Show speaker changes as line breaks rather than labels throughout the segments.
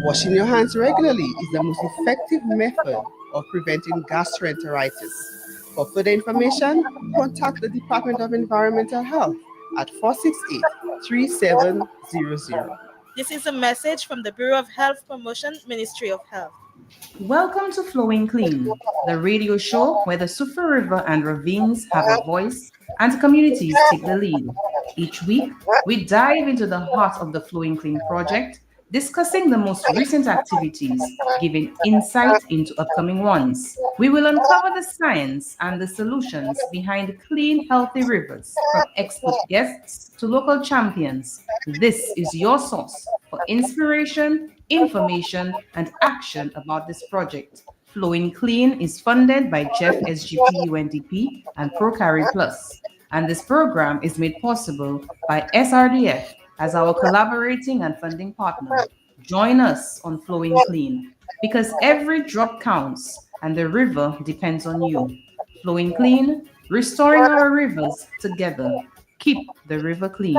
Washing your hands regularly is the most effective method of preventing gastroenteritis. For further information, contact the Department of Environmental Health at 468 3700.
This is a message from the Bureau of Health Promotion, Ministry of Health.
Welcome to Flowing Clean, the radio show where the Sufa River and ravines have a voice and communities take the lead. Each week, we dive into the heart of the Flowing Clean project, discussing the most recent activities, giving insight into upcoming ones. We will uncover the science and the solutions behind clean, healthy rivers, from expert guests to local champions. This is your source for inspiration, information, and action about this project. Flowing Clean is funded by Jeff SGP UNDP and ProCarry Plus, and this program is made possible by SRDF as our collaborating and funding partner. Join us on Flowing Clean because every drop counts and the river depends on you. Flowing Clean, restoring our rivers together. Keep the river clean.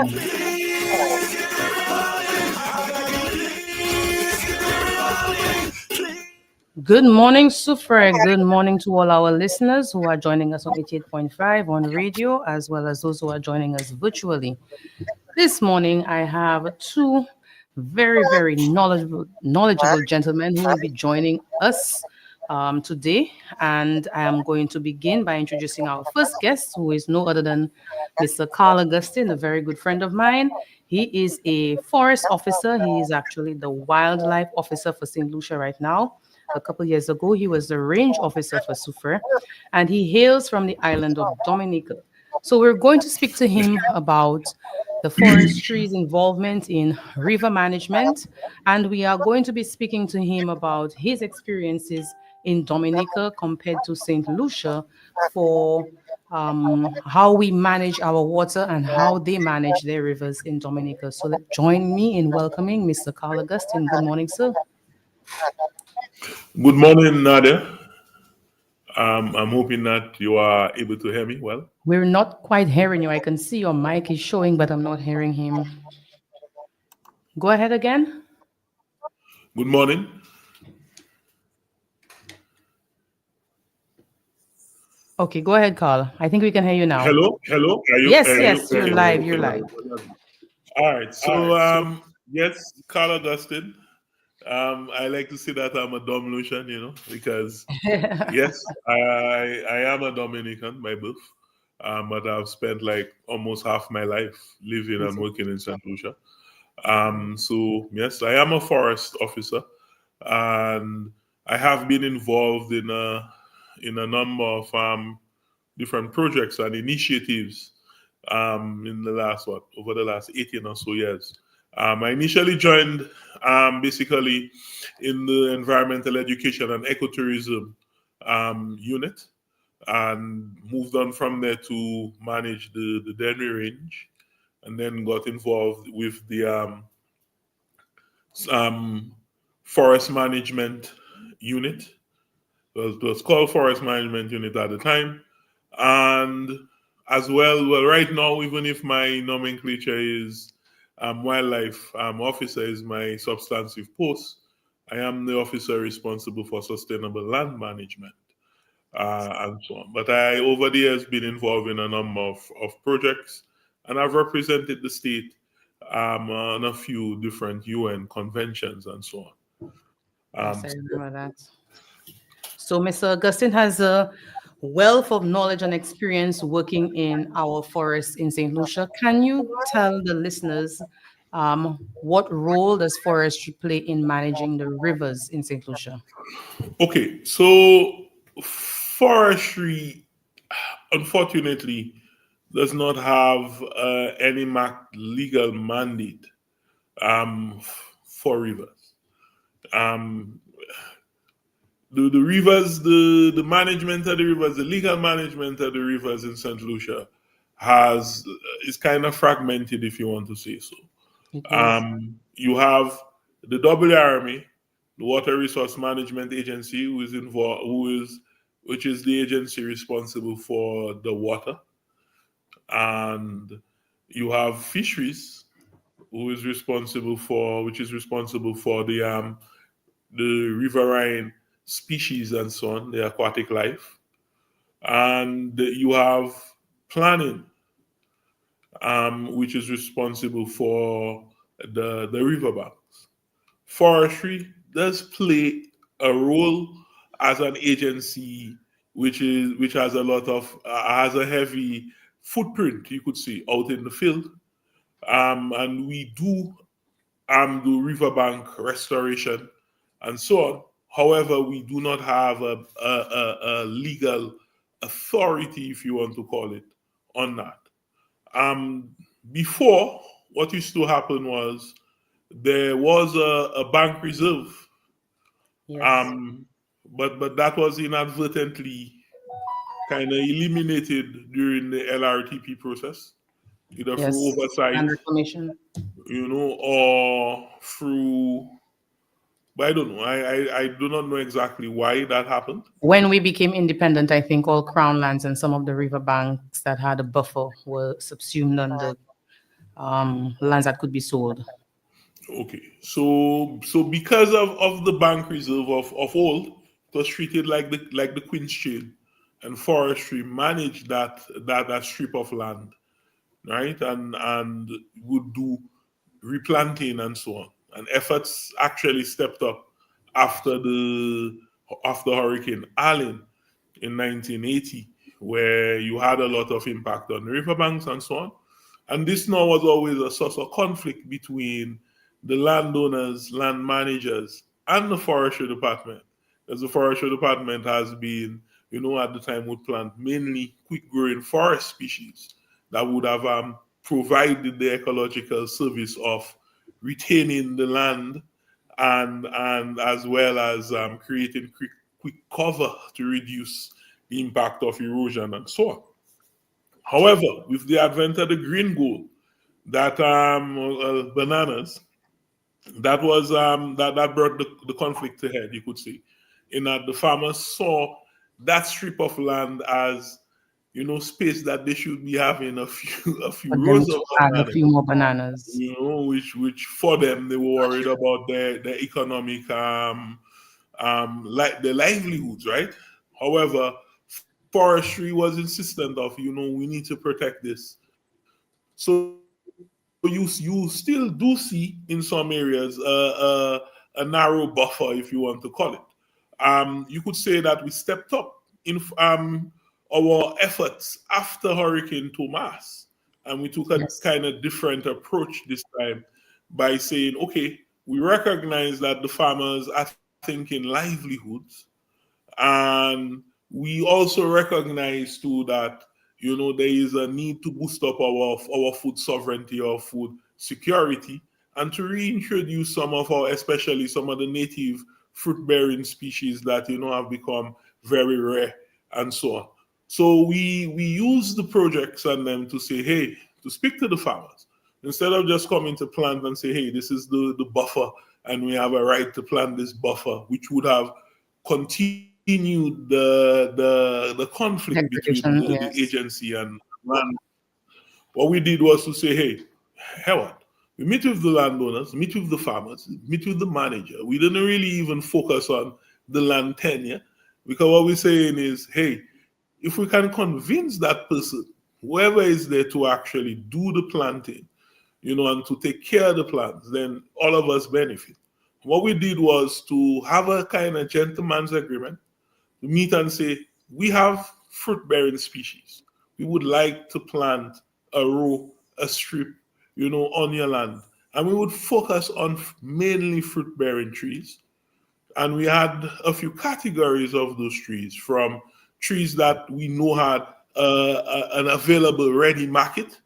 Good morning, Sufra. Good morning to all our listeners who are joining us on 88.5 on radio, as well as those who are joining us virtually. This morning, I have two very knowledgeable gentlemen who will be joining us today. And I am going to begin by introducing our first guest, who is no other than Mr. Carl Augustine, a very good friend of mine. He is a forest officer. He is actually the wildlife officer for St. Lucia right now. A couple years ago, he was the range officer for Sufer, and he hails from the island of Dominica. So we're going to speak to him about the forestry's involvement in river management, and we are going to be speaking to him about his experiences in Dominica compared to St. Lucia for how we manage our water and how they manage their rivers in Dominica. So join me in welcoming Mr. Carl Augustine. Good morning, sir.
Good morning, Nadia. I'm hoping that you are able to hear me well.
We're not quite hearing you. I can see your mic is showing, but I'm not hearing him. Go ahead again.
Good morning.
Okay, go ahead, Carl. I think we can hear you now.
Hello.
Yes, you're live. You're live.
All right. So, yes, Carl Augustine. I like to say that I'm a Dominican, because yes, I am a Dominican by birth, but I've spent like almost half my life living and working in St. Lucia. So yes, I am a forest officer, and I have been involved in a number of different projects and initiatives in over the last 18 or so years. I initially joined basically in the environmental education and ecotourism unit, and moved on from there to manage the Dennery Range, and then got involved with the forest management unit. It was called Forest Management Unit at the time. And as well, right now, even if my nomenclature is wildlife officer is my substantive post, I am the officer responsible for sustainable land management and so on. But I, over the years, been involved in a number of projects, and I've represented the state on a few different UN conventions and so on.
Yes, I remember that. So Mr. Augustine has a wealth of knowledge and experience working in our forests in St. Lucia. Can you tell the listeners what role does forestry play in managing the rivers in St. Lucia?
Okay, so forestry, unfortunately, does not have any legal mandate for rivers. The rivers, the management of the rivers, the legal management of the rivers in St. Lucia is kind of fragmented, if you want to say so. You have the WRMA, the Water Resource Management Agency, which is the agency responsible for the water, and you have Fisheries, which is responsible for the the riverine species and so on, the aquatic life. And you have planning, which is responsible for the riverbanks. Forestry does play a role as an agency which has a lot of has a heavy footprint, you could say, out in the field. And we do riverbank restoration and so on. However, we do not have a legal authority, if you want to call it, on that. Before, what used to happen was there was a bank reserve,
Yes.
but that was inadvertently kind of eliminated during the LRTP process, either
Yes.
through oversight,
And reclamation.
or through. But I don't know. I do not know exactly why that happened.
When we became independent, I think all crown lands and some of the river banks that had a buffer were subsumed under lands that could be sold.
Okay, so because of the bank reserve of old, it was treated like the Queen's chain, and forestry managed that strip of land, right? And would do replanting and so on. And efforts actually stepped up after Hurricane Allen in 1980, where you had a lot of impact on riverbanks and so on. And this now was always a source of conflict between the landowners, land managers, and the forestry department. As the forestry department has been, at the time would plant mainly quick-growing forest species that would have provided the ecological service of retaining the land and as well as creating quick cover to reduce the impact of erosion and so on. However, with the advent of the green gold, that bananas, that was that brought the conflict to head, you could say, in that the farmers saw that strip of land as space that they should be having a few
For them
rows
to
of
add a
bananas,
few more bananas.
which for them they were worried about their economic like their livelihoods, right? However, forestry was insistent of we need to protect this. So you still do see in some areas a narrow buffer, if you want to call it. You could say that we stepped up in our efforts after Hurricane Thomas, and we took a
Yes.
kind of different approach this time by saying, okay, we recognize that the farmers are thinking livelihoods, and we also recognize too that there is a need to boost up our food sovereignty or food security, and to reintroduce especially some of the native fruit-bearing species that have become very rare and so on. So we use the projects and them to say, hey, to speak to the farmers instead of just coming to plant and say, hey, this is the buffer, and we have a right to plant this buffer, which would have continued the conflict between the
Yes.
agency and land. What we did was to say, hey, Howard, we meet with the landowners, meet with the farmers, meet with the manager. We didn't really even focus on the land tenure, because what we're saying is, hey, if we can convince that person, whoever is there, to actually do the planting, and to take care of the plants, then all of us benefit. What we did was to have a kind of gentleman's agreement, to meet and say, we have fruit-bearing species. We would like to plant a row, a strip, on your land. And we would focus on mainly fruit-bearing trees. And we had a few categories of those trees, from trees that we know had an available ready market,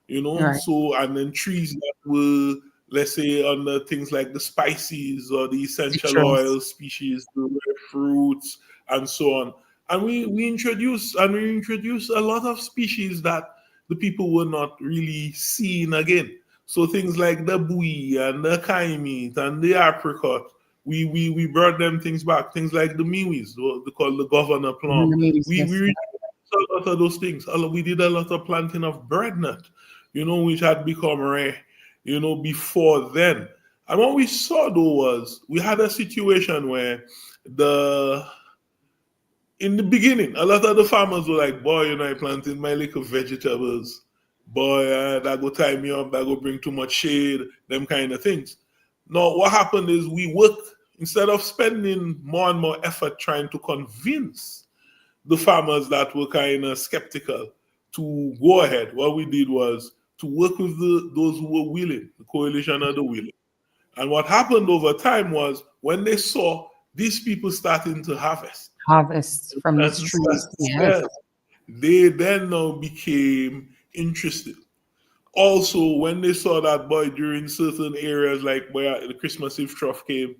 Right.
so, and then trees that were, let's say, on the things like the spices or the essential
Citrus.
oil species, the rare fruits, and so on. And we introduced a lot of species that the people were not really seeing again. So things like the bui and the kaimit and the apricot, we brought them things back. Things like the miwis, what they call the governor plum.
Yes.
We introduced a lot of those things. We did a lot of planting of breadnut, which had become rare, before then. And what we saw though was we had a situation where in the beginning, a lot of the farmers were like, boy, I planting my little vegetables. Boy, that go tie me up, that go bring too much shade, them kind of things. Now, what happened is we worked, instead of spending more and more effort trying to convince the farmers that were kind of skeptical to go ahead, what we did was to work with those who were willing, the coalition of the willing. And what happened over time was when they saw these people starting to harvest
from the trees. Yes.
They then now became interested. Also, when they saw that, boy, during certain areas like where the Christmas Eve trough came,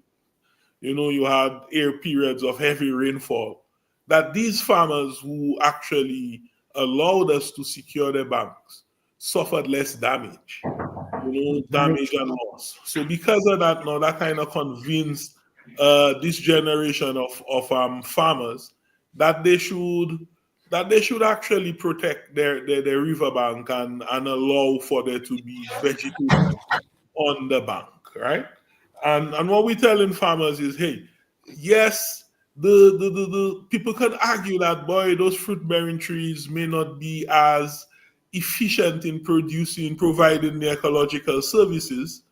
you had periods of heavy rainfall, that these farmers who actually allowed us to secure their banks suffered less damage, damage and loss. So because of that, now that kind of convinced this generation of farmers that they should actually protect their riverbank and allow for there to be vegetation on the bank, right? And what we're telling farmers is, hey, yes, the people can argue that, boy, those fruit-bearing trees may not be as efficient in providing the ecological services,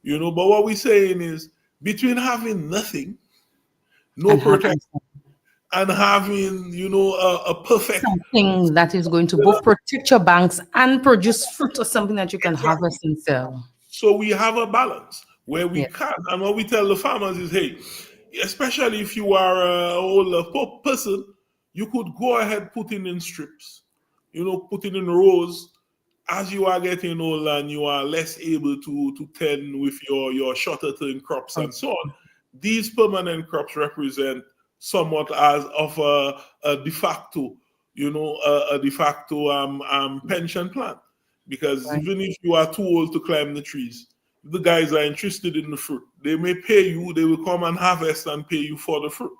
but what we're saying is between having nothing, no protection, and having, a perfect
something that is going to both protect your banks and produce fruit or something that you can harvest and sell.
So we have a balance where we can, and what we tell the farmers is, hey, especially if you are an older person, you could go ahead putting in strips, putting in rows. As you are getting older and you are less able to tend with your shorter term crops and so on, these permanent crops represent somewhat as of a de facto, pension plan. Because even if you are too old to climb the trees, the guys are interested in the fruit. They may pay you, they will come and harvest and pay you for the fruit.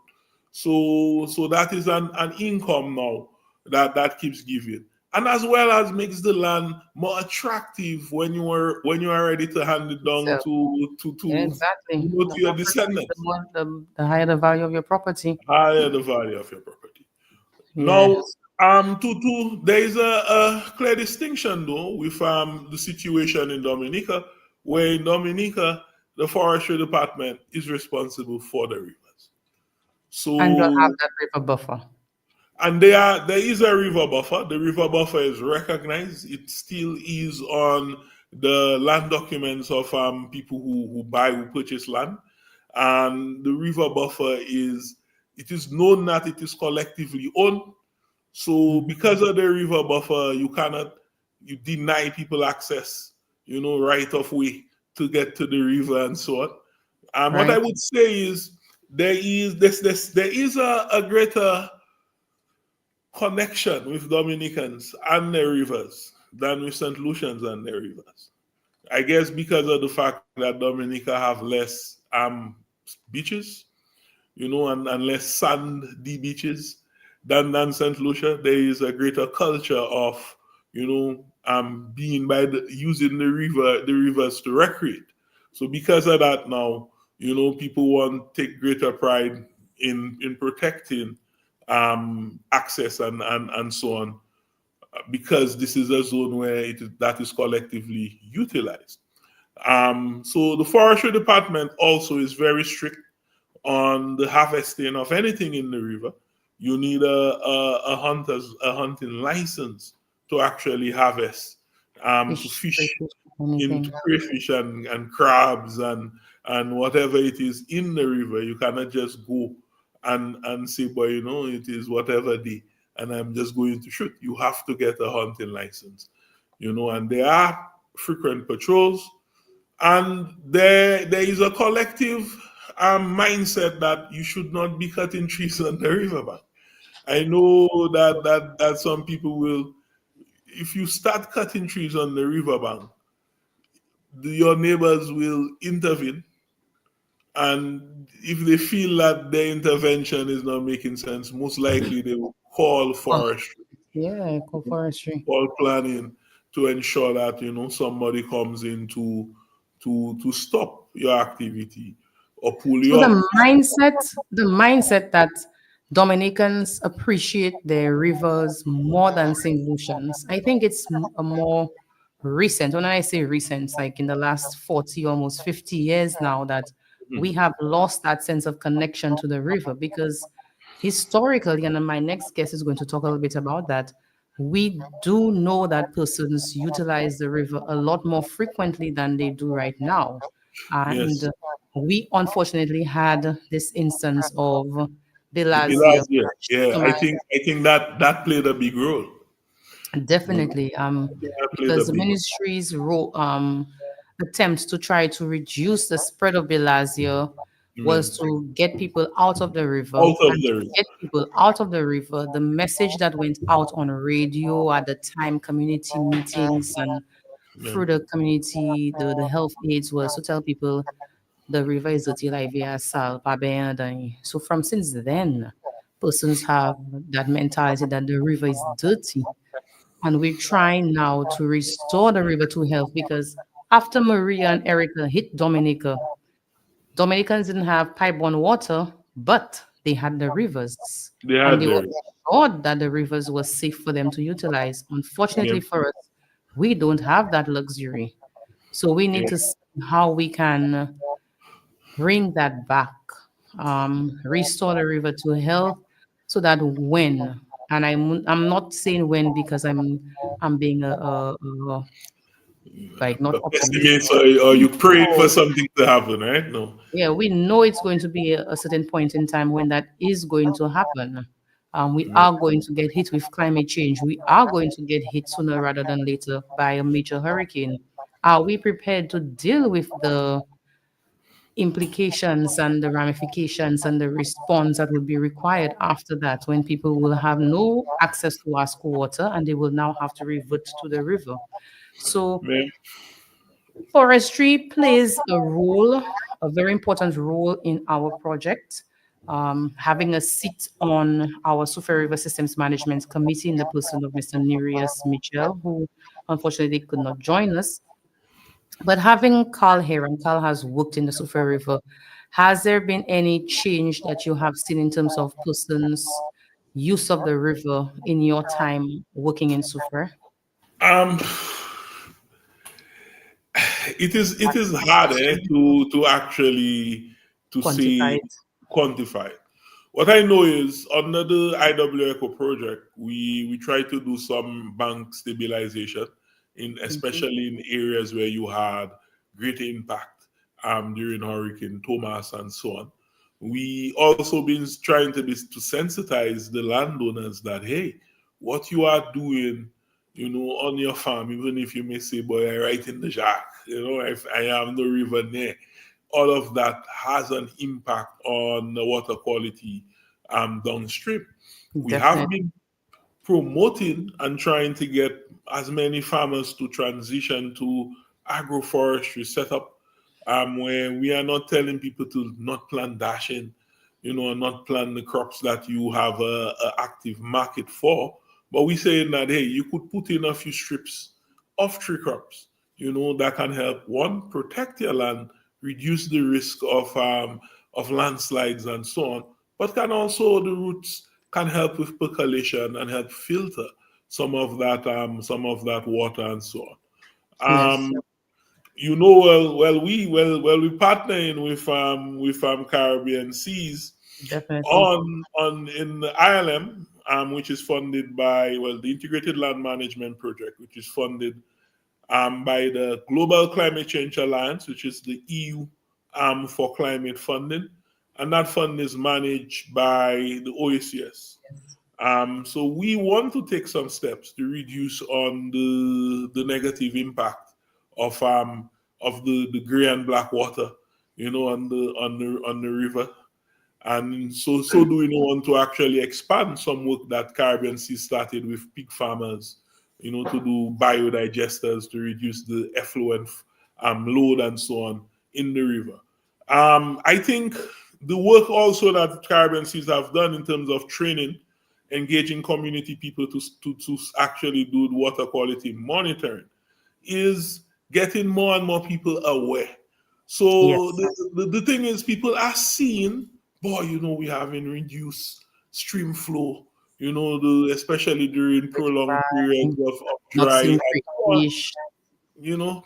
So that is an income now that keeps giving. And as well as makes the land more attractive when you are ready to hand it down to your descendants.
The higher the value of your property.
Higher the value of your property. Yes. Now, there is a clear distinction though with the situation in Dominica, where in Dominica the forestry department is responsible for the rivers. So
and you'll have that river buffer.
And there is a river buffer. The river buffer is recognized. It still is on the land documents of people who purchase land. And the river buffer is known that it is collectively owned. So because of the river buffer, you deny people access, right of way to get to the river and so on. And what I would say is there is a greater connection with Dominicans and their rivers than with St. Lucians and their rivers. I guess because of the fact that Dominica have less beaches, and less sandy beaches than St. Lucia. There is a greater culture of, using the rivers to recreate. So because of that now, people want to take greater pride in protecting access and so on, because this is a zone where that is collectively utilized. So the forestry department also is very strict on the harvesting of anything in the river. You need a hunting license to actually harvest, to fish into crayfish and crabs and whatever it is in the river. You cannot just go and say, boy, it is whatever day, and I'm just going to shoot. You have to get a hunting license, and there are frequent patrols, and there is a collective mindset that you should not be cutting trees on the riverbank. I know that some people will, if you start cutting trees on the riverbank, your neighbors will intervene. And if they feel that their intervention is not making sense, most likely they will call forestry.
Yeah, call forestry.
Call planning to ensure that somebody comes in to stop your activity or pull
So
you up.
the mindset that Dominicans appreciate their rivers more than St. Lucians. I think it's a more recent. When I say recent, it's like in the last 40, almost 50 years now that we have lost that sense of connection to the river because historically, and my next guest is going to talk a little bit about that, we do know that persons utilize the river a lot more frequently than they do right now.
Yes,
And we unfortunately had this instance of
the
Bilazia.
Bilazia. Yeah, I think that played a big role.
Definitely,
That played a
because the
big
ministry's attempts to try to reduce the spread of bilharzia
role.
was to get people out of the river,
Out of
and to
the
get people out of the river, the message that went out on radio at the time, community meetings and
yeah.
through the community, the health aides was to tell people the river is dirty like via sal, pa ben dan. So from since then, persons have that mentality that the river is dirty. And we're trying now to restore the river to health because after Maria and Erica hit Dominica, Dominicans didn't have pipe-borne water, but they had the rivers.
They
And
had
they were
the
assured that the rivers were safe for them to utilize.
yeah,
Unfortunately for us, we don't have that luxury. So we need
yeah.
to see how we can bring that back, restore the river to health, so that when, and I'm not saying when because I'm being like not
A
optimistic.
pessimist or you prayed for something to happen, right? No.
Yeah, we know it's going to be a certain point in time when that is going to happen. We
Yeah.
are going to get hit with climate change. We are going to get hit sooner rather than later by a major hurricane. Are we prepared to deal with the implications and the ramifications and the response that will be required after that when people will have no access to Wasco water and they will now have to revert to the river? So
Man,
forestry plays a role, a very important role in our project. Having a seat on our Sufa River Systems Management Committee in the person of Mr. Nereus Mitchell, who unfortunately could not join us. But having Carl here, and Carl has worked in the Sufa River, has there been any change that you have seen in terms of persons' use of the river in your time working in Sufa?
um, it is hard to actually to say
Quantified?
quantify. What I know is under the IW Eco project, we try to do some bank stabilization in
Mhm.
especially in areas where you had great impact during Hurricane Thomas and so on. We also been trying to sensitize the landowners that hey, what you are doing, on your farm, even if you may say, boy, I right in the jack, if I have no river near, all of that has an impact on the water quality downstream. We have
Definitely.
been promoting and trying to get as many farmers to transition to agroforestry setup, where we are not telling people to not plant dashing, not plant the crops that you have a active market for, but we saying that hey, you could put in a few strips of tree crops, that can help one protect your land, reduce the risk of landslides and so on, but can also the roots can help with percolation and help filter some of that water and so on.
Yes,
We partnering with Caribbean Seas
definitely.
on in the ILM, which is funded by the Integrated Land Management Project, which is funded by the Global Climate Change Alliance, which is the EU for climate funding, and that fund is managed by the OACS. So we want to take some steps to reduce on the negative impact of the gray and black water, on the river. And so do we want to actually expand some work that Caribbean Sea started with pig farmers, to do biodigesters to reduce the effluent load and so on in the river. I think the work also that Caribbean Seas have done in terms of training, engaging community people to actually do water quality monitoring, is getting more and more people aware. So
Yes.
the thing is, people are seeing, boy, we having reduced stream flow, especially during prolonged periods of
Not
dry
seeing
and
great
so on.
fish.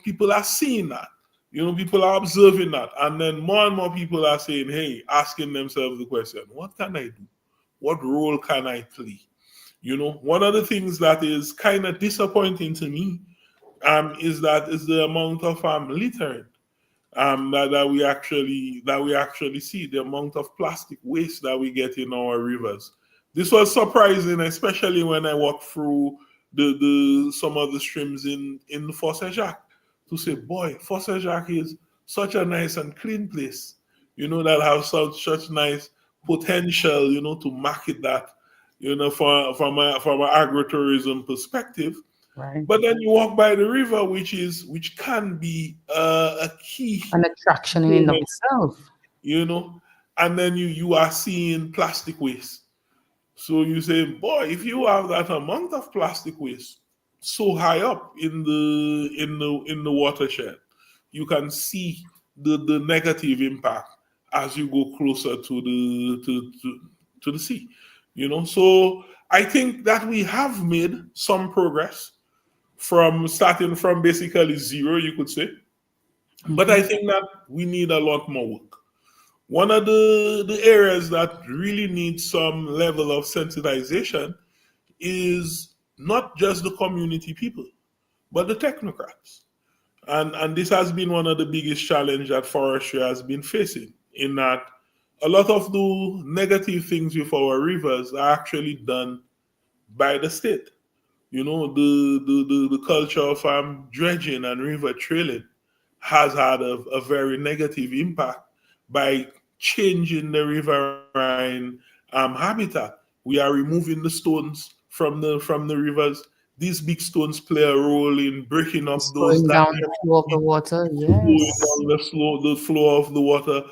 People are seeing that. People are observing that. And then more and more people are saying, hey, asking themselves the question, what can I do? What role can I play? One of the things that is kind of disappointing to me is the amount of littering that we actually see, the amount of plastic waste that we get in our rivers. This was surprising, especially when I walked through the some of the streams in Fosse Jacques, to say, boy, Fosse Jacques is such a nice and clean place, that have such nice potential, to market that, from an agritourism perspective.
Right.
But then you walk by the river, which can be a key
An attraction in and of
moment,
itself.
and then you are seeing plastic waste. So you say, boy, if you have that amount of plastic waste so high up in the watershed, you can see the negative impact as you go closer to the sea. So I think that we have made some progress from starting from basically zero, you could say. But I think that we need a lot more work. One of the areas that really needs some level of sensitization is not just the community people, but the technocrats. And this has been one of the biggest challenges that forestry has been facing, in that a lot of the negative things with our rivers are actually done by the state. The culture of dredging and river trailing has had a very negative impact by changing the riverine habitat. We are removing the stones from the rivers. These big stones play a role in breaking up those
Slowing down the flow of the water. Yes.
slowing down the flow of the water,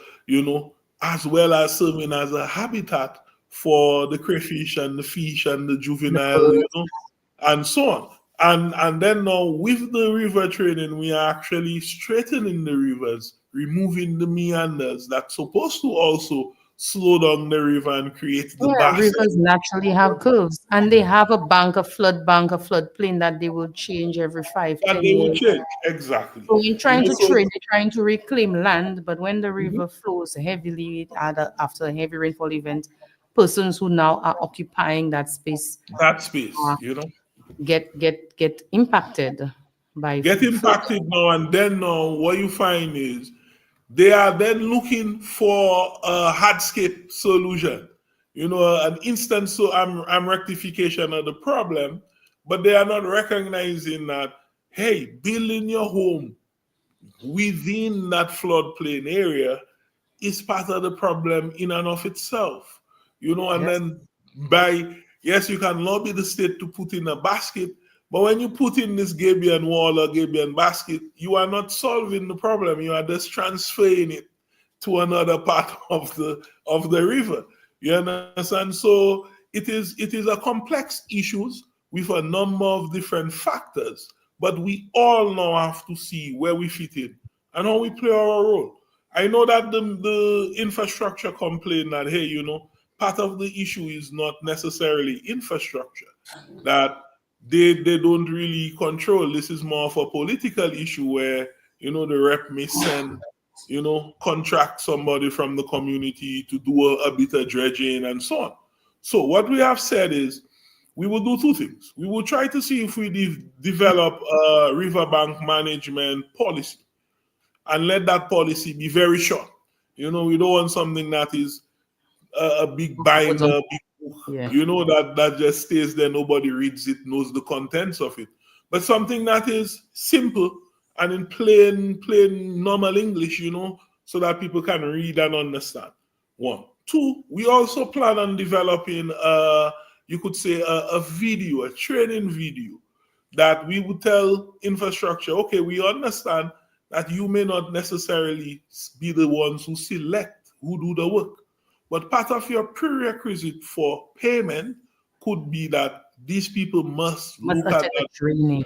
as well as serving as a habitat for the crayfish and the fish and the juvenile, and so on. And then now with the river training, we are actually straightening the rivers, removing the meanders that's supposed to also slow down the river and create the
Yeah,
bassin
rivers naturally have curves, and they have a floodplain that they will change every five,
that
10
they will
years.
change. Exactly.
So in trying to
So
trade, they're trying to reclaim land, but when the river flows heavily after a heavy rainfall event, persons who now are occupying that space
that space,
get impacted by
get
flood.
impacted now, and then now what you find is they are then looking for a hardscape solution, an instant rectification of the problem, but they are not recognizing that, hey, building your home within that floodplain area is part of the problem in and of itself, and
Yes.
then yes, you can lobby the state to put in a basket, but when you put in this Gabion wall or Gabion basket, you are not solving the problem. You are just transferring it to another part of the river. You understand? So it is a complex issue with a number of different factors, but we all now have to see where we fit in and how we play our role. I know that the infrastructure complain that, hey, part of the issue is not necessarily infrastructure, that they don't really control. This is more of a political issue where, the rep may send, contract somebody from the community to do a bit of dredging and so on. So what we have said is we will do two things. We will try to see if we develop a riverbank management policy, and let that policy be very short. We don't want something that is a big binder, big book,
Yeah.
that just stays there, nobody reads it, knows the contents of it. But something that is simple and in plain normal English, so that people can read and understand. One. Two, we also plan on developing you could say a video, a training video, that we would tell infrastructure, okay, we understand that you may not necessarily be the ones who select who do the work, but part of your prerequisite for payment could be that these people must look at
attend the
that,
training.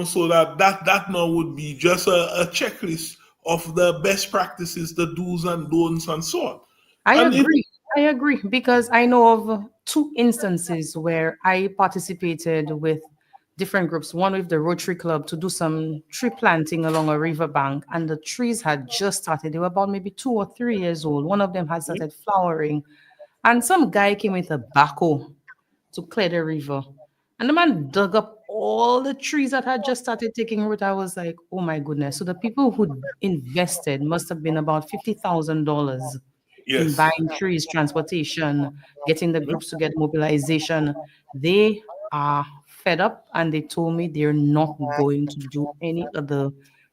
so that now would be just a checklist of the best practices, the do's and don'ts, and so on.
I
And
agree. I agree because I know of two instances where I participated with different groups. One with the Rotary Club to do some tree planting along a riverbank, and the trees had just started. They were about maybe 2 or 3 years old. One of them had started flowering, and some guy came with a backhoe to clear the river. And the man dug up all the trees that had just started taking root. I was like, oh my goodness. So the people who invested must have been about $50,000 in
yes,
buying trees, transportation, getting the groups to get mobilization. They are fed up and they told me they're not going to do any other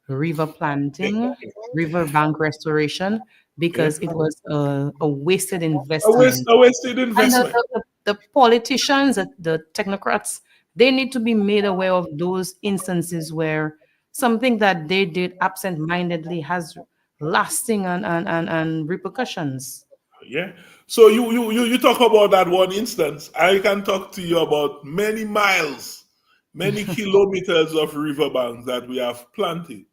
river planting, river bank restoration,
yeah.
because it was a wasted investment.
A wasted
And
investment.
the politicians, the technocrats, they need to be made aware of those instances where something that they did absent-mindedly has lasting and repercussions.
Yeah. So you talk about that one instance. I can talk to you about many miles, many kilometers of riverbanks that we have planted.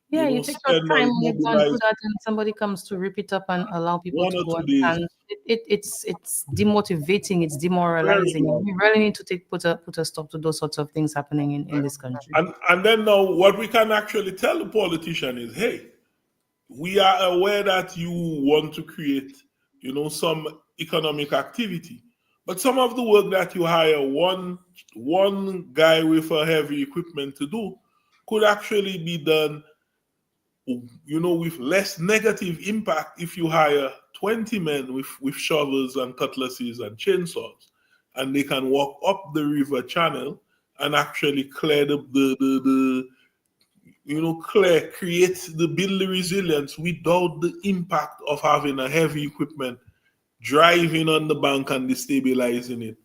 Yeah, you take your
Spend
time
or
when you've gone through
mobilize
that, and somebody comes to rip it up and allow people
one
to
or
go
2 days.
and it's demotivating, it's
Very
demoralizing.
well.
We really need to put a stop to those sorts of things happening in this country.
And then now what we can actually tell the politician is, hey, we are aware that you want to create, some economic activity. But some of the work that you hire one guy with a heavy equipment to do could actually be done, with less negative impact if you hire 20 men with shovels and cutlasses and chainsaws, and they can walk up the river channel and actually clear build the resilience without the impact of having a heavy equipment driving on the bank and destabilizing it,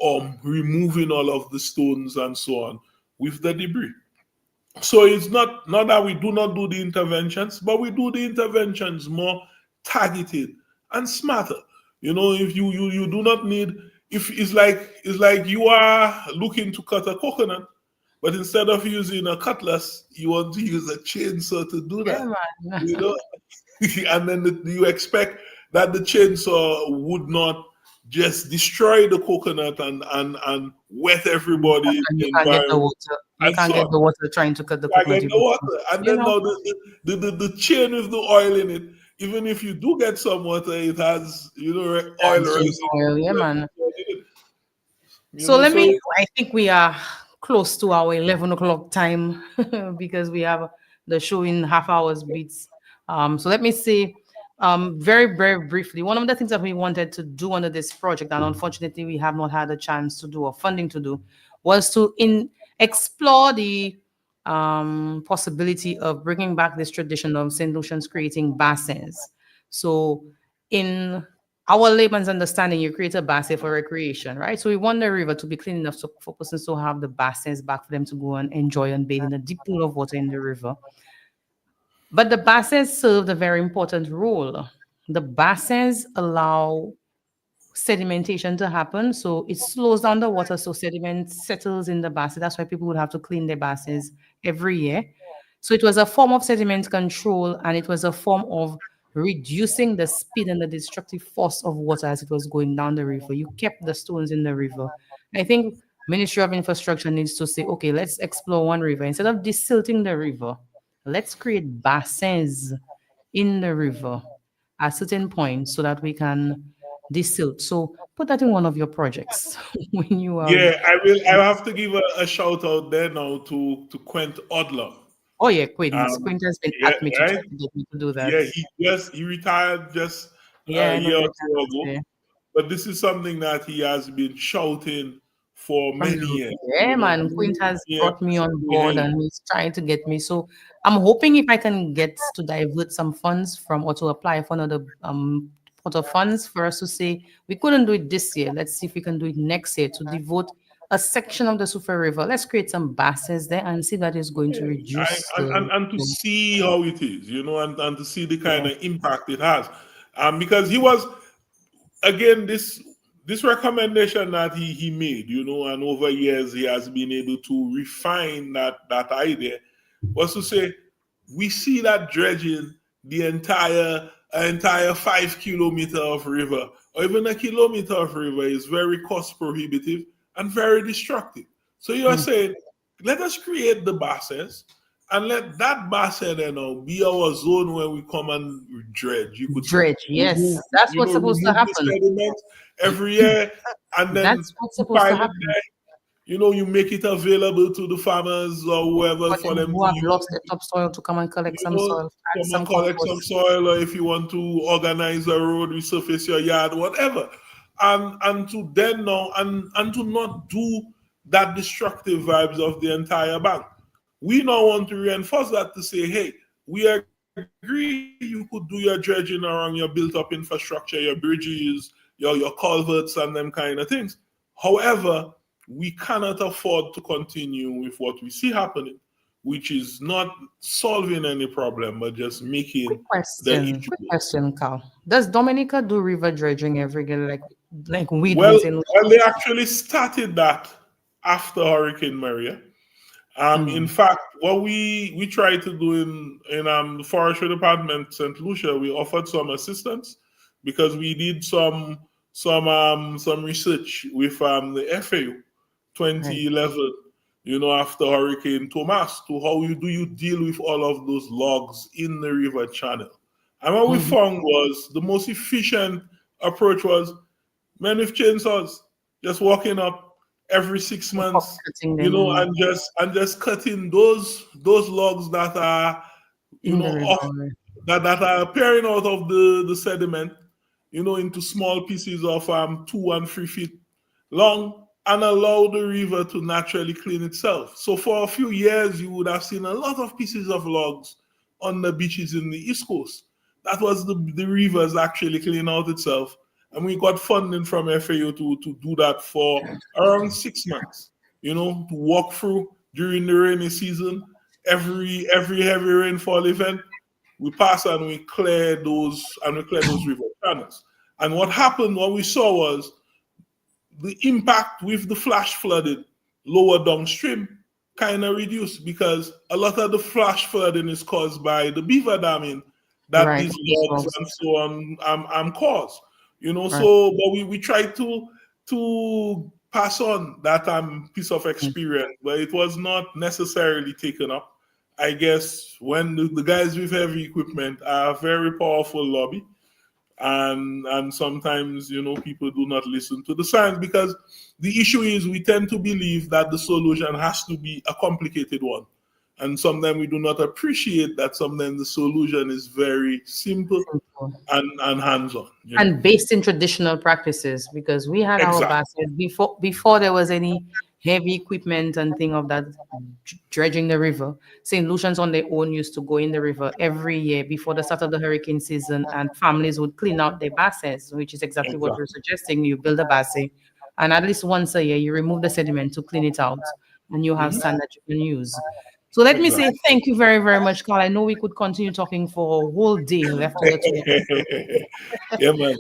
or removing all of the stones and so on with the debris. So it's not that we do not do the interventions, but we do the interventions more targeted and smarter. If you do not need, if it's like you are looking to cut a coconut, but instead of using a cutlass, you want to use a chainsaw to do
Yeah,
that.
man.
And then you expect that the chainsaw would not just destroy the coconut and wet everybody in
And
the
you can't get the
environment
water. You
and
can't
so
get
on.
the water trying to cut the
I
coconut.
get the water, and
You
then
know,
now the chain with the oil in it. Even if you do get some water, it has oil
that's just oil. Yeah, man.
residue.
So
So
I think we are close to our 11 o'clock time because we have the show in half hours beats. So let me see, very, very briefly, one of the things that we wanted to do under this project, and unfortunately we have not had a chance to do or funding to do, was to explore the possibility of bringing back this tradition of St. Lucian's creating bassins. So in our layman's understanding, you create a basin for recreation, right? So we want the river to be clean enough for persons to have the bassins back for them to go and enjoy and bathe in a deep pool of water in the river. But the bassins served a very important role. The bassins allow sedimentation to happen. So it slows down the water, so sediment settles in the basin. That's why people would have to clean their basins every year. So it was a form of sediment control, and it was a form of reducing the speed and the destructive force of water as it was going down the river. You kept the stones in the river. I think Ministry of Infrastructure needs to say, okay, let's explore one river. Instead of desilting the river, let's create basins in the river at certain points so that we can desilt. So put that in one of your projects when you
yeah, I will. I have to give a shout out there now to Quint Odler.
Oh yeah, Quint.
Um,
Quint has been
yeah,
at me to try
right.
to get me to do that.
Yeah, he retired just
Yeah,
a
I know
year or
that
two ago.
today.
But this is something that he has been shouting for
From
many years.
yeah, man. Quint has
Yeah,
brought me on board
yeah,
and he's trying to get me. So I'm hoping if I can get to divert some funds from or to apply for another pot of funds for us to say we couldn't do it this year. Let's see if we can do it next year to devote a section of the Sufa River. Let's create some basins there and see that is going to reduce
and to see how it is, and to see the kind
yeah.
of impact it has. Because he was, again, this recommendation that he made, and over years he has been able to refine that idea, was to say we see that dredging the entire 5 kilometer of river or even a kilometer of river is very cost prohibitive and very destructive. So you're saying, let us create the basins and let that basin be our zone where we come and dredge. You could
Dredge, yes. That's what's supposed to happen.
Sediment every year, and then
That's what's supposed to happen.
There, you make it available to the farmers or whoever for them
who have lost the topsoil to come and collect some soil.
Come and collect some soil, or if you want to organize a road, resurface your yard, whatever. And to then now and to not do that destructive vibes of the entire bank. We now want to reinforce that to say, hey, we agree you could do your dredging around your built-up infrastructure, your bridges, your culverts, and them kind of things. However, we cannot afford to continue with what we see happening, which is not solving any problem, but just making the issue.
Quick question, Carl. Does Dominica do river dredging every year, like we do?
Well, they actually started that after Hurricane Maria. In fact, what we tried to do in the Forestry Department, St. Lucia, we offered some assistance because we did some research with the FAO 2011, after Hurricane Thomas, to how do you deal with all of those logs in the river channel. And what we found was the most efficient approach was men with chainsaws, just walking up every 6 months, and just cutting those logs that are, that are appearing out of the sediment, into small pieces of 2 and 3 feet long, and allow the river to naturally clean itself. So for a few years, you would have seen a lot of pieces of logs on the beaches in the East Coast. That was the rivers actually cleaning out itself. And we got funding from FAO to do that for around 6 months, to walk through during the rainy season. Every heavy rainfall event, we pass and we clear those river channels. And what happened, what we saw was the impact with the flash flooding lower downstream kind of reduced, because a lot of the flash flooding is caused by the beaver damming that these logs and so on cause. So but we tried to pass on that piece of experience, but it was not necessarily taken up. I guess when the guys with heavy equipment are a very powerful lobby, and sometimes people do not listen to the science, because the issue is we tend to believe that the solution has to be a complicated one. And sometimes we do not appreciate that sometimes the solution is very simple and hands-on.
And based in traditional practices, because we had our baskets before there was any heavy equipment and thing of that dredging the river. St. Lucians on their own used to go in the river every year before the start of the hurricane season, and families would clean out their baskets, which is exactly what we're suggesting. You build a basket, and at least once a year, you remove the sediment to clean it out, and you have sand that you can use. So let me say thank you very, very much, Carl. I know we could continue talking for a whole day left on the
Yeah, man.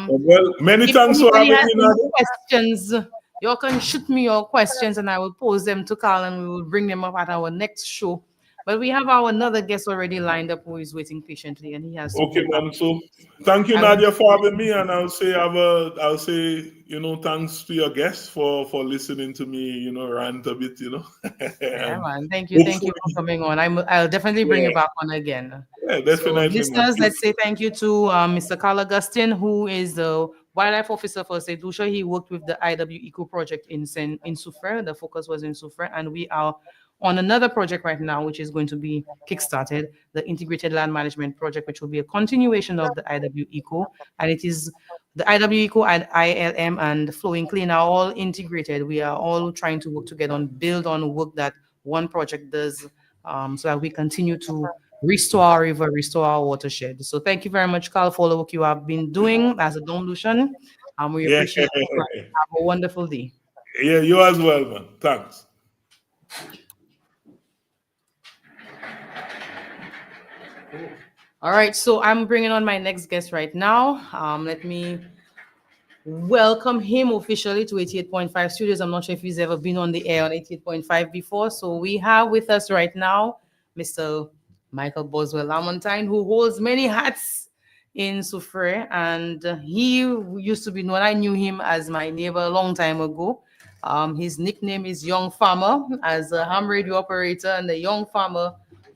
Well, many thanks for having me.
Questions, you can shoot me your questions and I will pose them to Carl and we will bring them up at our next show. But we have our another guest already lined up who is waiting patiently, and he has to
man. So thank you, Nadia, for having me, and I'll say thanks to your guests for listening to me, rant a bit,
Yeah, man. Thank you for coming on. I'll definitely bring you back on again.
Yeah, definitely.
So, listeners, let's say thank you to Mr. Carl Augustine, who is the wildlife officer for St. Lucia. He worked with the IW Eco project in Soufrière. The focus was in Soufrière, and we are on another project right now, which is going to be kickstarted, the Integrated Land Management Project, which will be a continuation of the IW Eco. And it is the IW Eco and ILM and Flowing Clean are all integrated. We are all trying to work together and build on work that one project does, so that we continue to restore our river, restore our watershed. So thank you very much, Carl, for the work you have been doing as a Dom Lucian. We appreciate it. Have a wonderful day.
Yeah, you as well, man. Thanks.
All right, so I'm bringing on my next guest right now. Let me welcome him officially to 88.5 Studios. I'm not sure if he's ever been on the air on 88.5 before. So we have with us right now Mr. Michael Boswell Lamontagne, who holds many hats in Soufriere, and he used to be known. I knew him as my neighbor a long time ago. His nickname is Young Farmer, as a ham radio operator, and the Young Farmer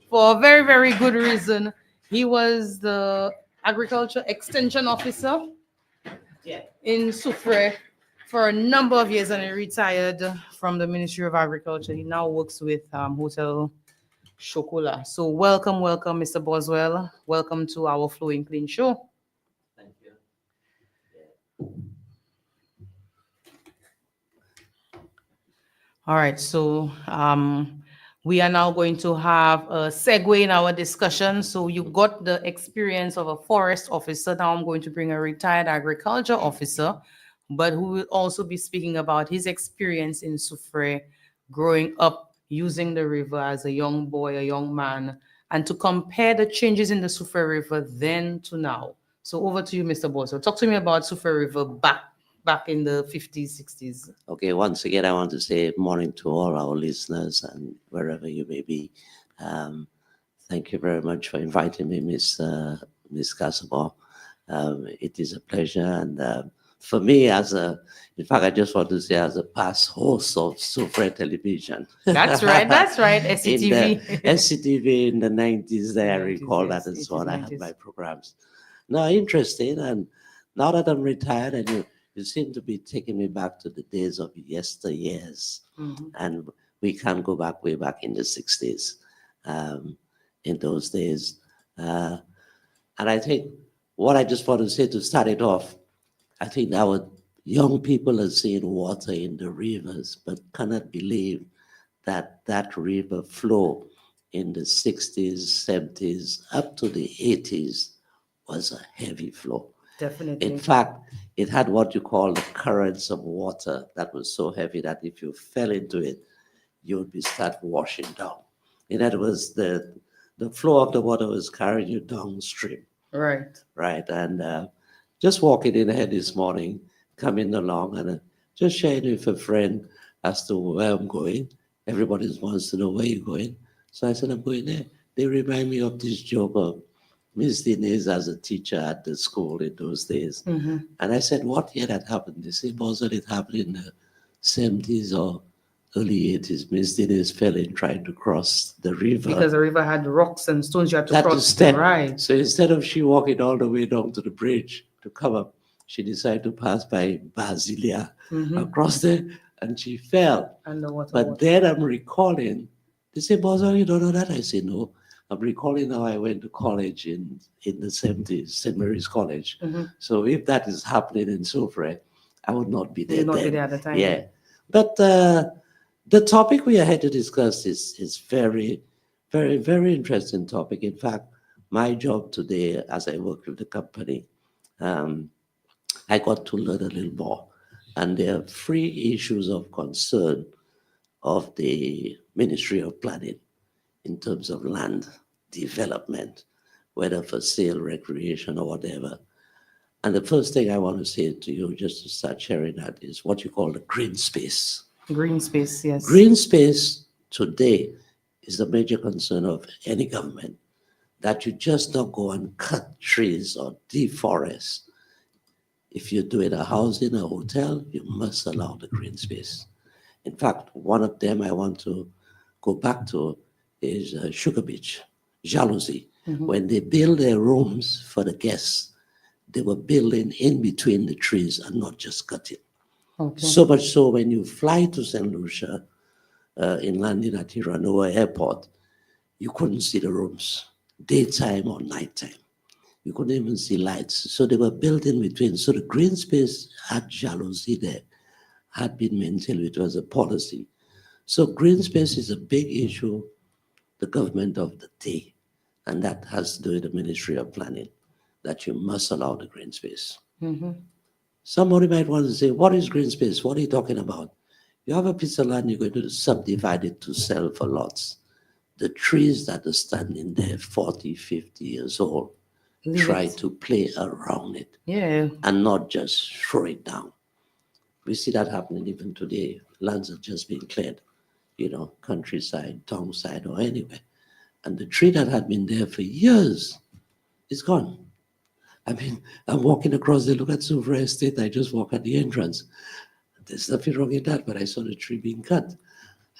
for a very, very good reason. He was the agriculture extension officer in Soufriere for a number of years, and he retired from the Ministry of Agriculture. He now works with Hotel Chocolat. So welcome, Mr. Boswell. Welcome to our Flowing Clean show.
Thank you.
All right, so we are now going to have a segue in our discussion. So you got the experience of a forest officer. Now I'm going to bring a retired agriculture officer, but who will also be speaking about his experience in Soufriere, growing up using the river as a young boy, a young man, and to compare the changes in the Soufriere River then to now. So over to you, Mr. Boswell. Talk to me about Soufriere River back in the 50s, 60s.
Okay, once again, I want to say morning to all our listeners and wherever you may be. Thank you very much for inviting me, Miss Casabo. It is a pleasure. And for me, in fact, I just want to say as a past host of Soufriere Television.
That's right, SCTV.
SCTV in the 90s, there, I recall that and so on. I
90s.
had my programs. Now, interesting. And now that I'm retired, and you seem to be taking me back to the days of yesteryears.
Mm-hmm.
And we can go back way back in the 60s, in those days. And I think what I just want to say to start it off, I think our young people are seeing water in the rivers, but cannot believe that that river flow in the 60s, 70s, up to the 80s was a heavy flow.
Definitely.
In fact, it had what you call the currents of water that was so heavy that if you fell into it, you would be start washing down. In other words, the flow of the water was carrying you downstream.
Right.
Right. And just walking in ahead this morning, coming along and just sharing with a friend as to where I'm going. Everybody wants to know where you're going. So I said, I'm going there. They remind me of this joke of Miss Denise as a teacher at the school in those days.
Mm-hmm.
And I said, what year that happened? They said, wasn't it happened in the 70s or early 80s? Miss Denise fell in trying to cross the river.
Because the river had rocks and stones you had to
Had to
cross.
step.
Right.
So instead of she walking all the way down to the bridge to come up, she decided to pass by Basilia across there, and she fell.
And the water.
But then I'm recalling, they say, Boswell, you don't know that? I say, no. I'm recalling how I went to college in the 70s, St. Mary's College.
Mm-hmm.
So if that is happening in Soufriere, I would not be there.
You would not
then.
be there at the time.
Yeah. But the topic we are here to discuss is very, very, very interesting topic. In fact, my job today, as I work with the company, I got to learn a little more. And there are 3 issues of concern of the Ministry of Planning in terms of land development, whether for sale, recreation, or whatever. And the first thing I want to say to you, just to start sharing that, is what you call the green space.
Green space, yes.
Green space today is a major concern of any government, that you just don't go and cut trees or deforest. If you're doing a housing, a hotel, you must allow the green space. In fact, one of them I want to go back to is Sugar Beach, Jalousie.
Mm-hmm.
When they build their rooms for the guests, they were building in between the trees and not just cutting.
Okay.
So much so when you fly to St. Lucia, in landing at Iranoa Airport, you couldn't see the rooms, daytime or nighttime. You couldn't even see lights. So they were built in between. So the green space at Jalousie there had been maintained, which was a policy. So green space is a big issue, the government of the day, and that has to do with the Ministry of Planning, that you must allow the green space.
Mm-hmm.
Somebody might want to say, what is green space? What are you talking about? You have a piece of land, you're going to subdivide it to sell for lots. The trees that are standing there 40, 50 years old, try to play around it.
Yeah.
And not just throw it down. We see that happening even today. Lands are just being cleared, countryside, townside, or anywhere. And the tree that had been there for years is gone. I mean, I'm walking across the look at Soufriere Estate. I just walk at the entrance. There's nothing wrong with that, but I saw the tree being cut.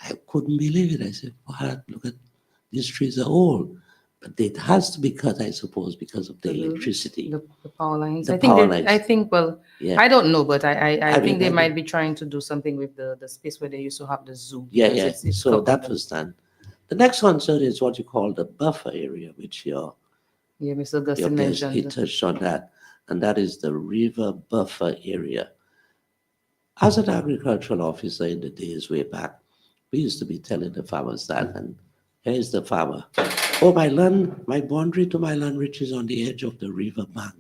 I couldn't believe it. I said, what? Look at these trees are old. But it has to be cut, I suppose, because of the electricity.
The power lines.
The
I think
power
they-
lines.
I think, well,
Yeah.
I don't know, but I
I
think
mean,
they
I
might
mean-
be trying to do something with the space where they used to have the zoo.
Yeah,
because
yeah.
it's
So that
covered.
was done. The next one, sir, is what you call the buffer area, which your
Yeah, Mr. Gustin
guest,
mentioned.
he touched on that. And that is the river buffer area. As an agricultural officer in the days way back, we used to be telling the farmers that, and here's the farmer. Oh, my land, my boundary to my land reaches on the edge of the river bank.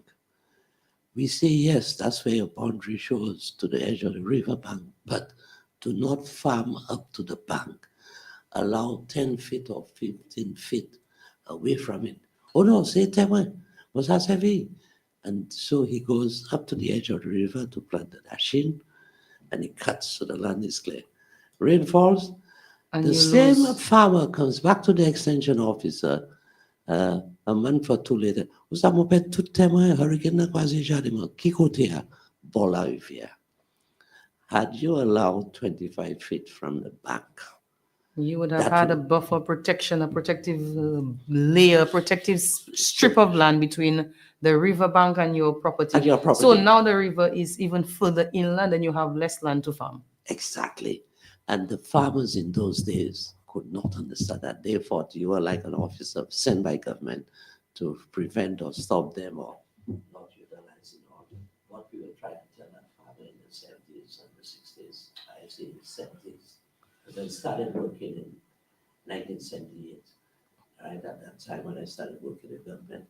We say, yes, that's where your boundary shows, to the edge of the river bank, but do not farm up to the bank. Allow 10 feet or 15 feet away from it. Oh no, say 10, was that heavy? And so he goes up to the edge of the river to plant the dashin, and he cuts so the land is clear. Rain falls,
And
the
you
same
lose.
farmer comes back to the extension officer a month or two later. Usa mo pe tout témoin hurricane na quasi jadimo kikotea bola uvia. Had you allowed 25 feet from the bank,
You would have
that
had a
would-
buffer protection, a protective layer, protective strip of land between the riverbank and your property.
And your
So
property.
now the river is even further inland and you have less land to farm.
exactly. And the farmers in those days could not understand that. They thought you were like an officer sent by government to prevent or stop them or not utilizing all what we were trying to tell that farmer in the 70s and the 60s, I say 70s. Because I started working in 1978, right at that time when I started working in government.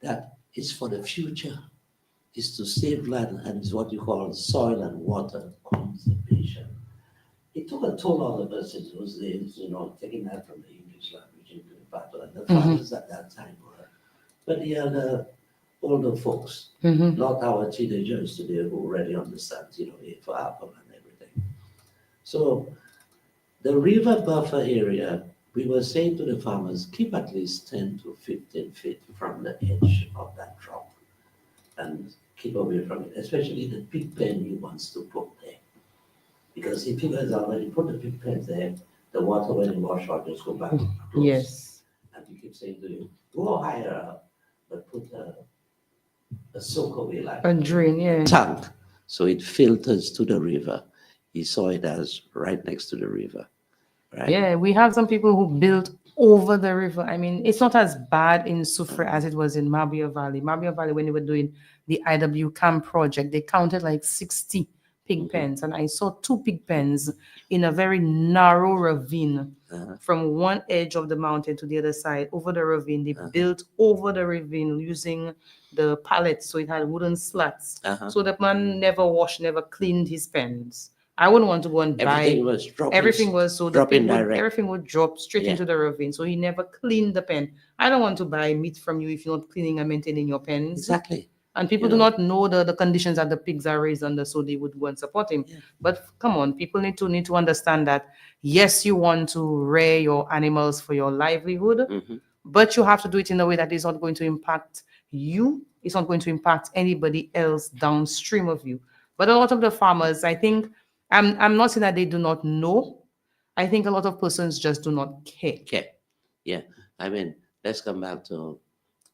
That is for the future, is to save land and is what you call soil and water conservation. It took a toll on us in those days, taking that from the English language into the battle. And the farmers at that time were, but the other older folks,
Mhm.
not our teenagers today who already understand, A for apple and everything. So the river buffer area, we were saying to the farmers, keep at least 10 to 15 feet from the edge of that drop and keep away from it, especially the pig pen you want to put there. Because if you guys already put the pig pens there, the water when it wash out just go back. close.
Yes.
And you keep saying to you, go higher up, but put a soak away like
A drain, yeah.
tank, so it filters to the river. He saw it as right next to the river, right?
Yeah, we have some people who built over the river. I mean, it's not as bad in Soufriere as it was in Mabia Valley. Mabia Valley, when they were doing the IW Camp project, they counted like 60 pig pens, and I saw 2 pig pens in a very narrow ravine from one edge of the mountain to the other side over the ravine. They built over the ravine using the pallets, so it had wooden slats. So the man never washed, never cleaned his pens. I wouldn't want to go and buy.
Everything was dropping.
Everything was so the
dropping
pig would,
direct.
everything would drop straight
Yeah.
into the ravine. So he never cleaned the pen. I don't want to buy meat from you if you're not cleaning and maintaining your pens.
Exactly.
And people
You
do
know.
not know the conditions that the pigs are raised under, so they would go and support him.
Yeah.
But come on, people need to understand that yes, you want to rear your animals for your livelihood,
Mhm.
but you have to do it in a way that is not going to impact you. It's not going to impact anybody else downstream of you. But a lot of the farmers, I think, I'm not saying that they do not know. I think a lot of persons just do not care.
Okay. Yeah. I mean, let's come back to,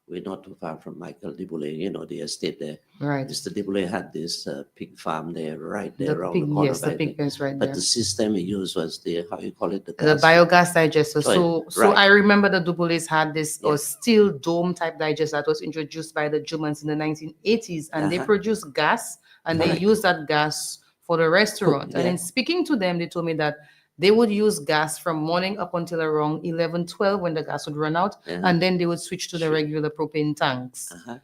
we're not too far from Michael Deboulay, the estate there.
Right.
Mr. Deboulay had this pig farm there, right there
The
around
pig,
the corner.
yes, the
by
pig
me.
pens right
But
there.
the system he used was the, how you call it? The
The
gas.
biogas digester.
Right,
So
right.
I remember the Dubolays had this
Yeah.
steel dome type digester that was introduced by the Germans in the 1980s, and they
Uh-huh.
produced gas, and they
Correct.
used that gas for the restaurant. And
yeah.
in speaking to them, they told me that they would use gas from morning up until around 11, 12 when the gas would run out,
Uh-huh.
and then they would switch to the
Sure.
regular propane tanks.
Uh-huh.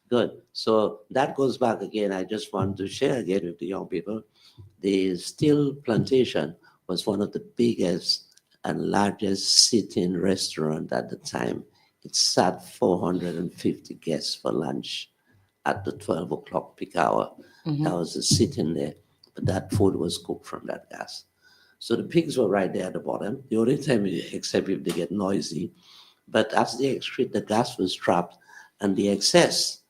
Good. So that goes back again. I just want to share again with the young people. The steel plantation was one of the biggest and largest sitting restaurant at the time. It sat 450 guests for lunch at the 12 o'clock peak hour. That was a sitting there. But that food was cooked from that gas. So the pigs were right there at the bottom. The only time, except if they get noisy, But as they excrete, the gas was trapped, and the excess,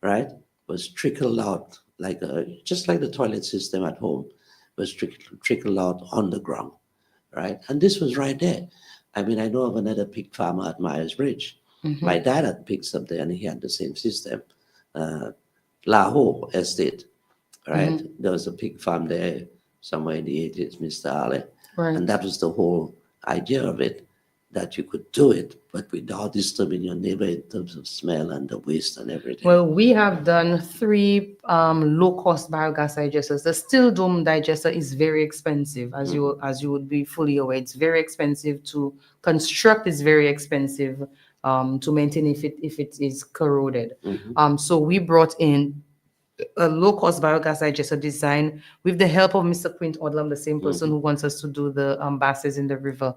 right, was trickled out just like the toilet system at home was trickled out on the ground, right? And this was right there. I mean, I know of another pig farmer at Myers Bridge.
Mhm.
My dad had pigs up there, and he had the same system. Lahore Estate, right? There was a pig farm there somewhere in the 80s, Mr. Ali.
Right.
And that was the whole idea of it, that you could do it, but without disturbing your neighbor in terms of smell and the waste and everything.
Well, we have done 3 low-cost biogas digesters. The steel dome digester is very expensive, as you would be fully aware. It's very expensive to construct. It's very expensive to maintain if it is corroded. So we brought in a low-cost biogas digester design with the help of Mr. Quint Odlam, the same person who wants us to do the basses in the river.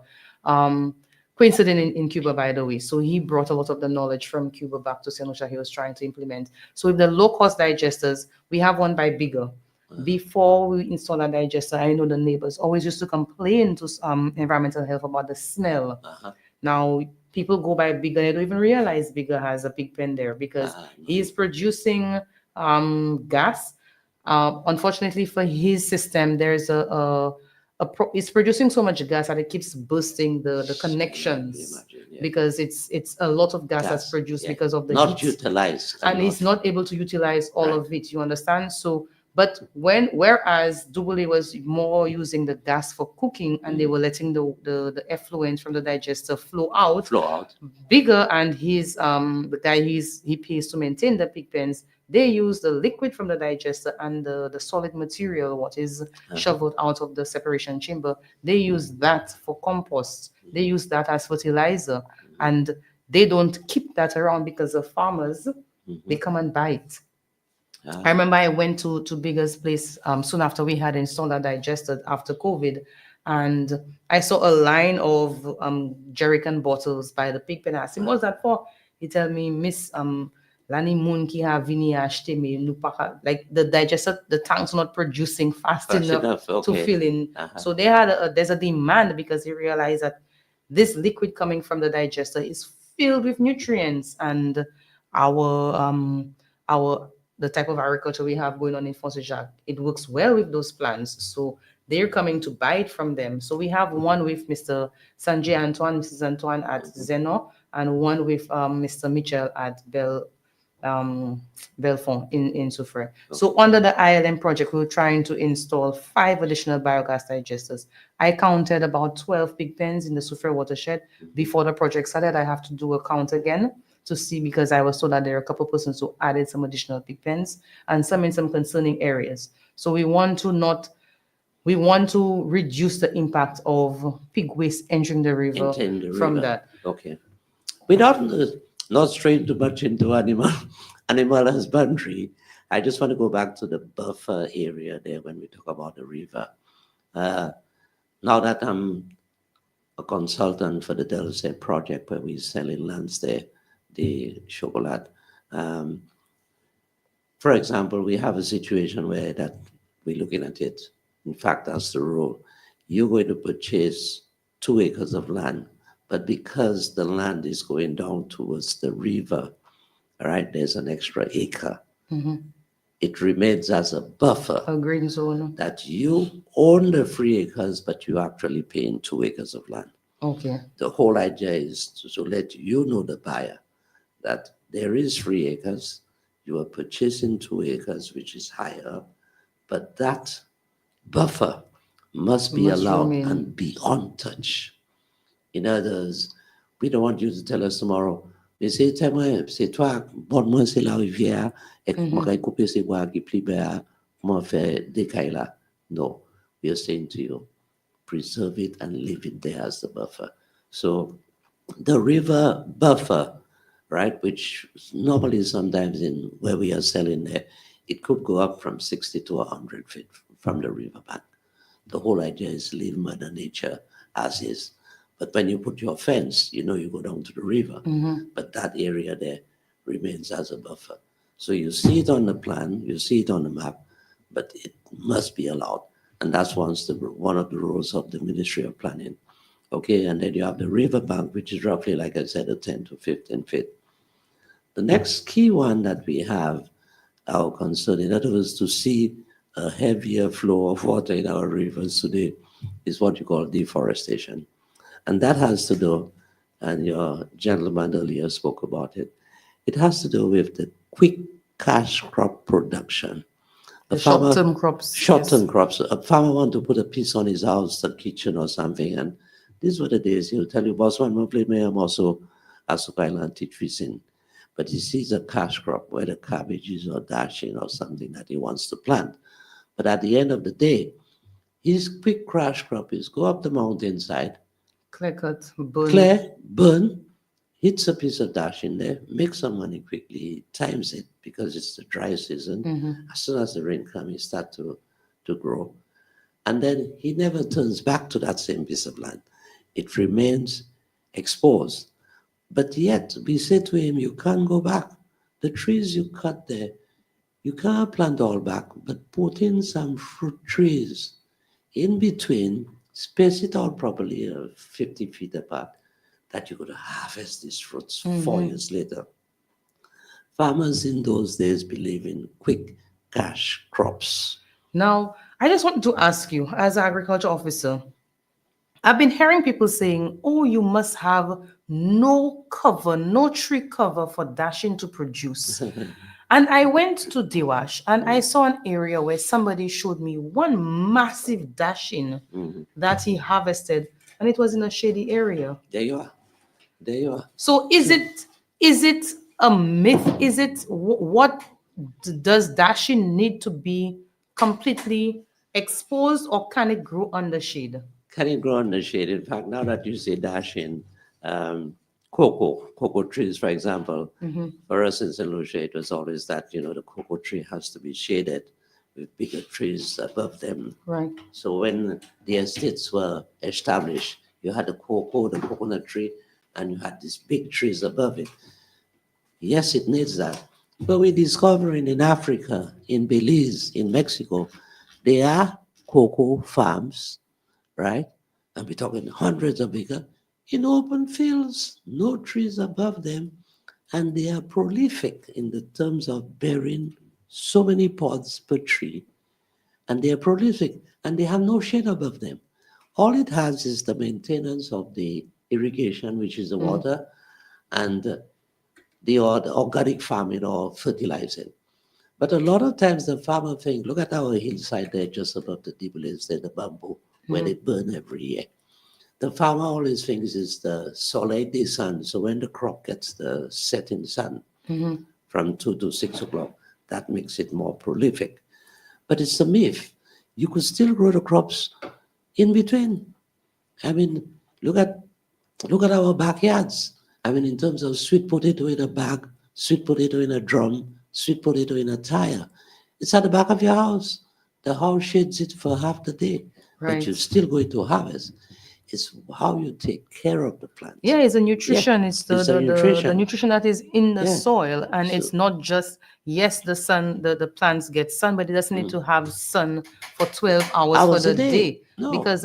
Coincident in Cuba, by the way. So he brought a lot of the knowledge from Cuba back to St. Lucia he was trying to implement. So with the low-cost digesters, we have one by Bigger. Before we install a digester, I know the neighbors always used to complain to environmental health about the smell. Now, people go by Bigger, they don't even realize Bigger has a pig pen there because he's producing gas. Unfortunately for his system, there's it's producing so much gas that it keeps bursting the connections because it's a lot of gas that's produced because of the
not
heat.
utilized,
and he's not able to utilize all of it. You understand? So, but whereas Double was more using the gas for cooking, and they were letting the effluent from the digester flow out. Bigger and his the guy he pays to maintain the pig pens, they use the liquid from the digester and the solid material, what is shoveled out of the separation chamber. They use that for compost. They use that as fertilizer, and they don't keep that around because the farmers, they come and buy it. I remember I went to Bigger's place soon after we had installed that digester after COVID, and I saw a line of jerrycan bottles by the pig pen. I asked him, what's that for? He tell me, Miss Lani Moon ki ha vini ashte me nupaka, like the digester, the tank's not producing fast enough to fill in. So they had there's a demand because he realized that this liquid coming from the digester is filled with nutrients, and the type of agriculture we have going on in Fort Jacques, it works well with those plants. So they're coming to buy it from them. So we have one with Mr. Sanjay Antoine, Mrs. Antoine at Zeno, and one with Mr. Mitchell at Belfond in Soufrière. So under the ILM project, we were trying to install 5 additional biogas digesters. I counted about 12 pig pens in the Soufrière watershed. Before the project started, I have to do a count again to see, because I was told that there are a couple persons who added some additional pig pens and some in some concerning areas. So we want to reduce the impact of pig waste entering the river from that.
Okay. We not straying too much into animal husbandry. I just want to go back to the buffer area there when we talk about the river. Now that I'm a consultant for the Delaware project where we're selling lands there, the chocolate. For example, we have a situation where that we're looking at it. In fact, that's the rule. You're going to purchase 2 acres of land, but because the land is going down towards the river, all right, there's an extra acre. It remains as a buffer.
A green zone.
That you own the 3 acres, but you're actually paying 2 acres of land.
Okay.
The whole idea is to let you know, the buyer, that there is 3 acres, you are purchasing 2 acres, which is higher up, but that buffer must be allowed and be untouched. In other words, we don't want you to tell us tomorrow, mais c'est toi, bonne-moi, c'est la rivière, et comment couper ces bois qui plie bas, comment faire des cailles là. No, we are saying to you, preserve it and leave it there as the buffer. So the river buffer, right, which normally sometimes in where we are selling there, it could go up from 60 to 100 feet from the riverbank. The whole idea is leave Mother Nature as is. But when you put your fence, you go down to the river, but that area there remains as a buffer. So you see it on the plan, you see it on the map, but it must be allowed. And that's one of the rules of the Ministry of Planning. Okay, and then you have the riverbank, which is roughly, like I said, a 10 to 15 feet. The next key one that we have our concern, in other words, to see a heavier flow of water in our rivers today, is what you call deforestation. And that has to do, and your gentleman earlier spoke about it, it has to do with the quick cash crop production.
The short-term crops.
Short-term crops. A farmer want to put a piece on his house, a kitchen or something, and these were the days he'll tell you, boss, one more play, I'm also Asukailan teach fishing. But he sees a cash crop, whether cabbages or dashing or something that he wants to plant. But at the end of the day, his quick cash crop is go up the mountainside,
Clear cut, burn.
clear, burn, hits a piece of dash in there, make some money quickly, times it because it's the dry season.
Mhm.
As soon as the rain comes, he start to grow. And then he never turns back to that same piece of land. It remains exposed. But yet we say to him, you can't go back. The trees you cut there, you can't plant all back, but put in some fruit trees in between, space it out properly, 50 feet apart, that you could harvest these fruits 4 years later. Farmers in those days believe in quick cash crops.
Now, I just want to ask you, as an agriculture officer, I've been hearing people saying, oh, you must have no cover, no tree cover for dashing to produce. And I went to Dewash and I saw an area where somebody showed me one massive dashing that he harvested, and it was in a shady area.
There you are. There you are.
So is it a myth? Is it what does dashing need to be completely exposed, or can it grow under shade?
Can it grow under shade? In fact, now that you say dashing, cocoa trees, for example, for us in St. Lucia, it was always that, the cocoa tree has to be shaded with bigger trees above them.
Right.
So when the estates were established, you had the coconut tree, and you had these big trees above it. Yes, it needs that. But we're discovering in Africa, in Belize, in Mexico, there are cocoa farms, right? And we're talking hundreds of acres in open fields, no trees above them. And they are prolific in the terms of bearing so many pods per tree. And they are prolific and they have no shade above them. All it has is the maintenance of the irrigation, which is the water, and the organic farming or fertilizing. But a lot of times the farmer thinks, look at our hillside there just above the Dibbles, there, the bamboo, where they burn every year. The farmer always thinks it's the soleil des sun. So when the crop gets the setting sun from 2 to 6 o'clock, that makes it more prolific. But it's a myth. You could still grow the crops in between. I mean, look at our backyards. I mean, in terms of sweet potato in a bag, sweet potato in a drum, sweet potato in a tire. It's at the back of your house. The house shades it for half the day,
Right.
but you're still going to harvest. It's how you take care of the plant.
Yeah, it's a nutrition. It's the nutrition that is in the
Yeah.
soil, and it's not just the sun. The plants get sun, but it doesn't need to have sun for 12 hours for the
a day. No.
because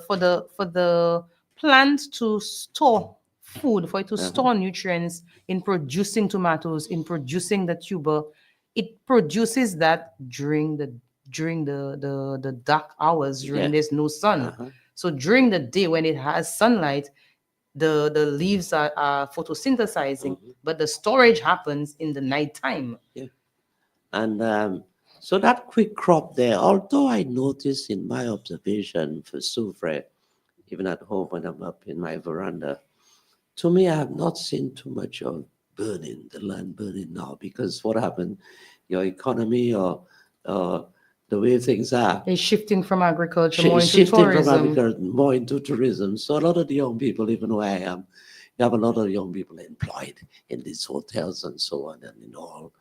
for the plant to store food, for it to store nutrients in producing tomatoes, in producing the tuber, it produces that during the dark hours, during there's no sun. So during the day when it has sunlight, the leaves are photosynthesizing, but the storage happens in the nighttime.
Yeah. And so that quick crop there, although I noticed in my observation for Soufrière, even at home when I'm up in my veranda, to me, I have not seen too much of the land burning now, because what happened, your economy or the way things are,
It's shifting from agriculture more into
shifting from
tourism.
agriculture more into tourism. So a lot of the young people, even where I am, you have a lot of young people employed in these hotels and so on, and in all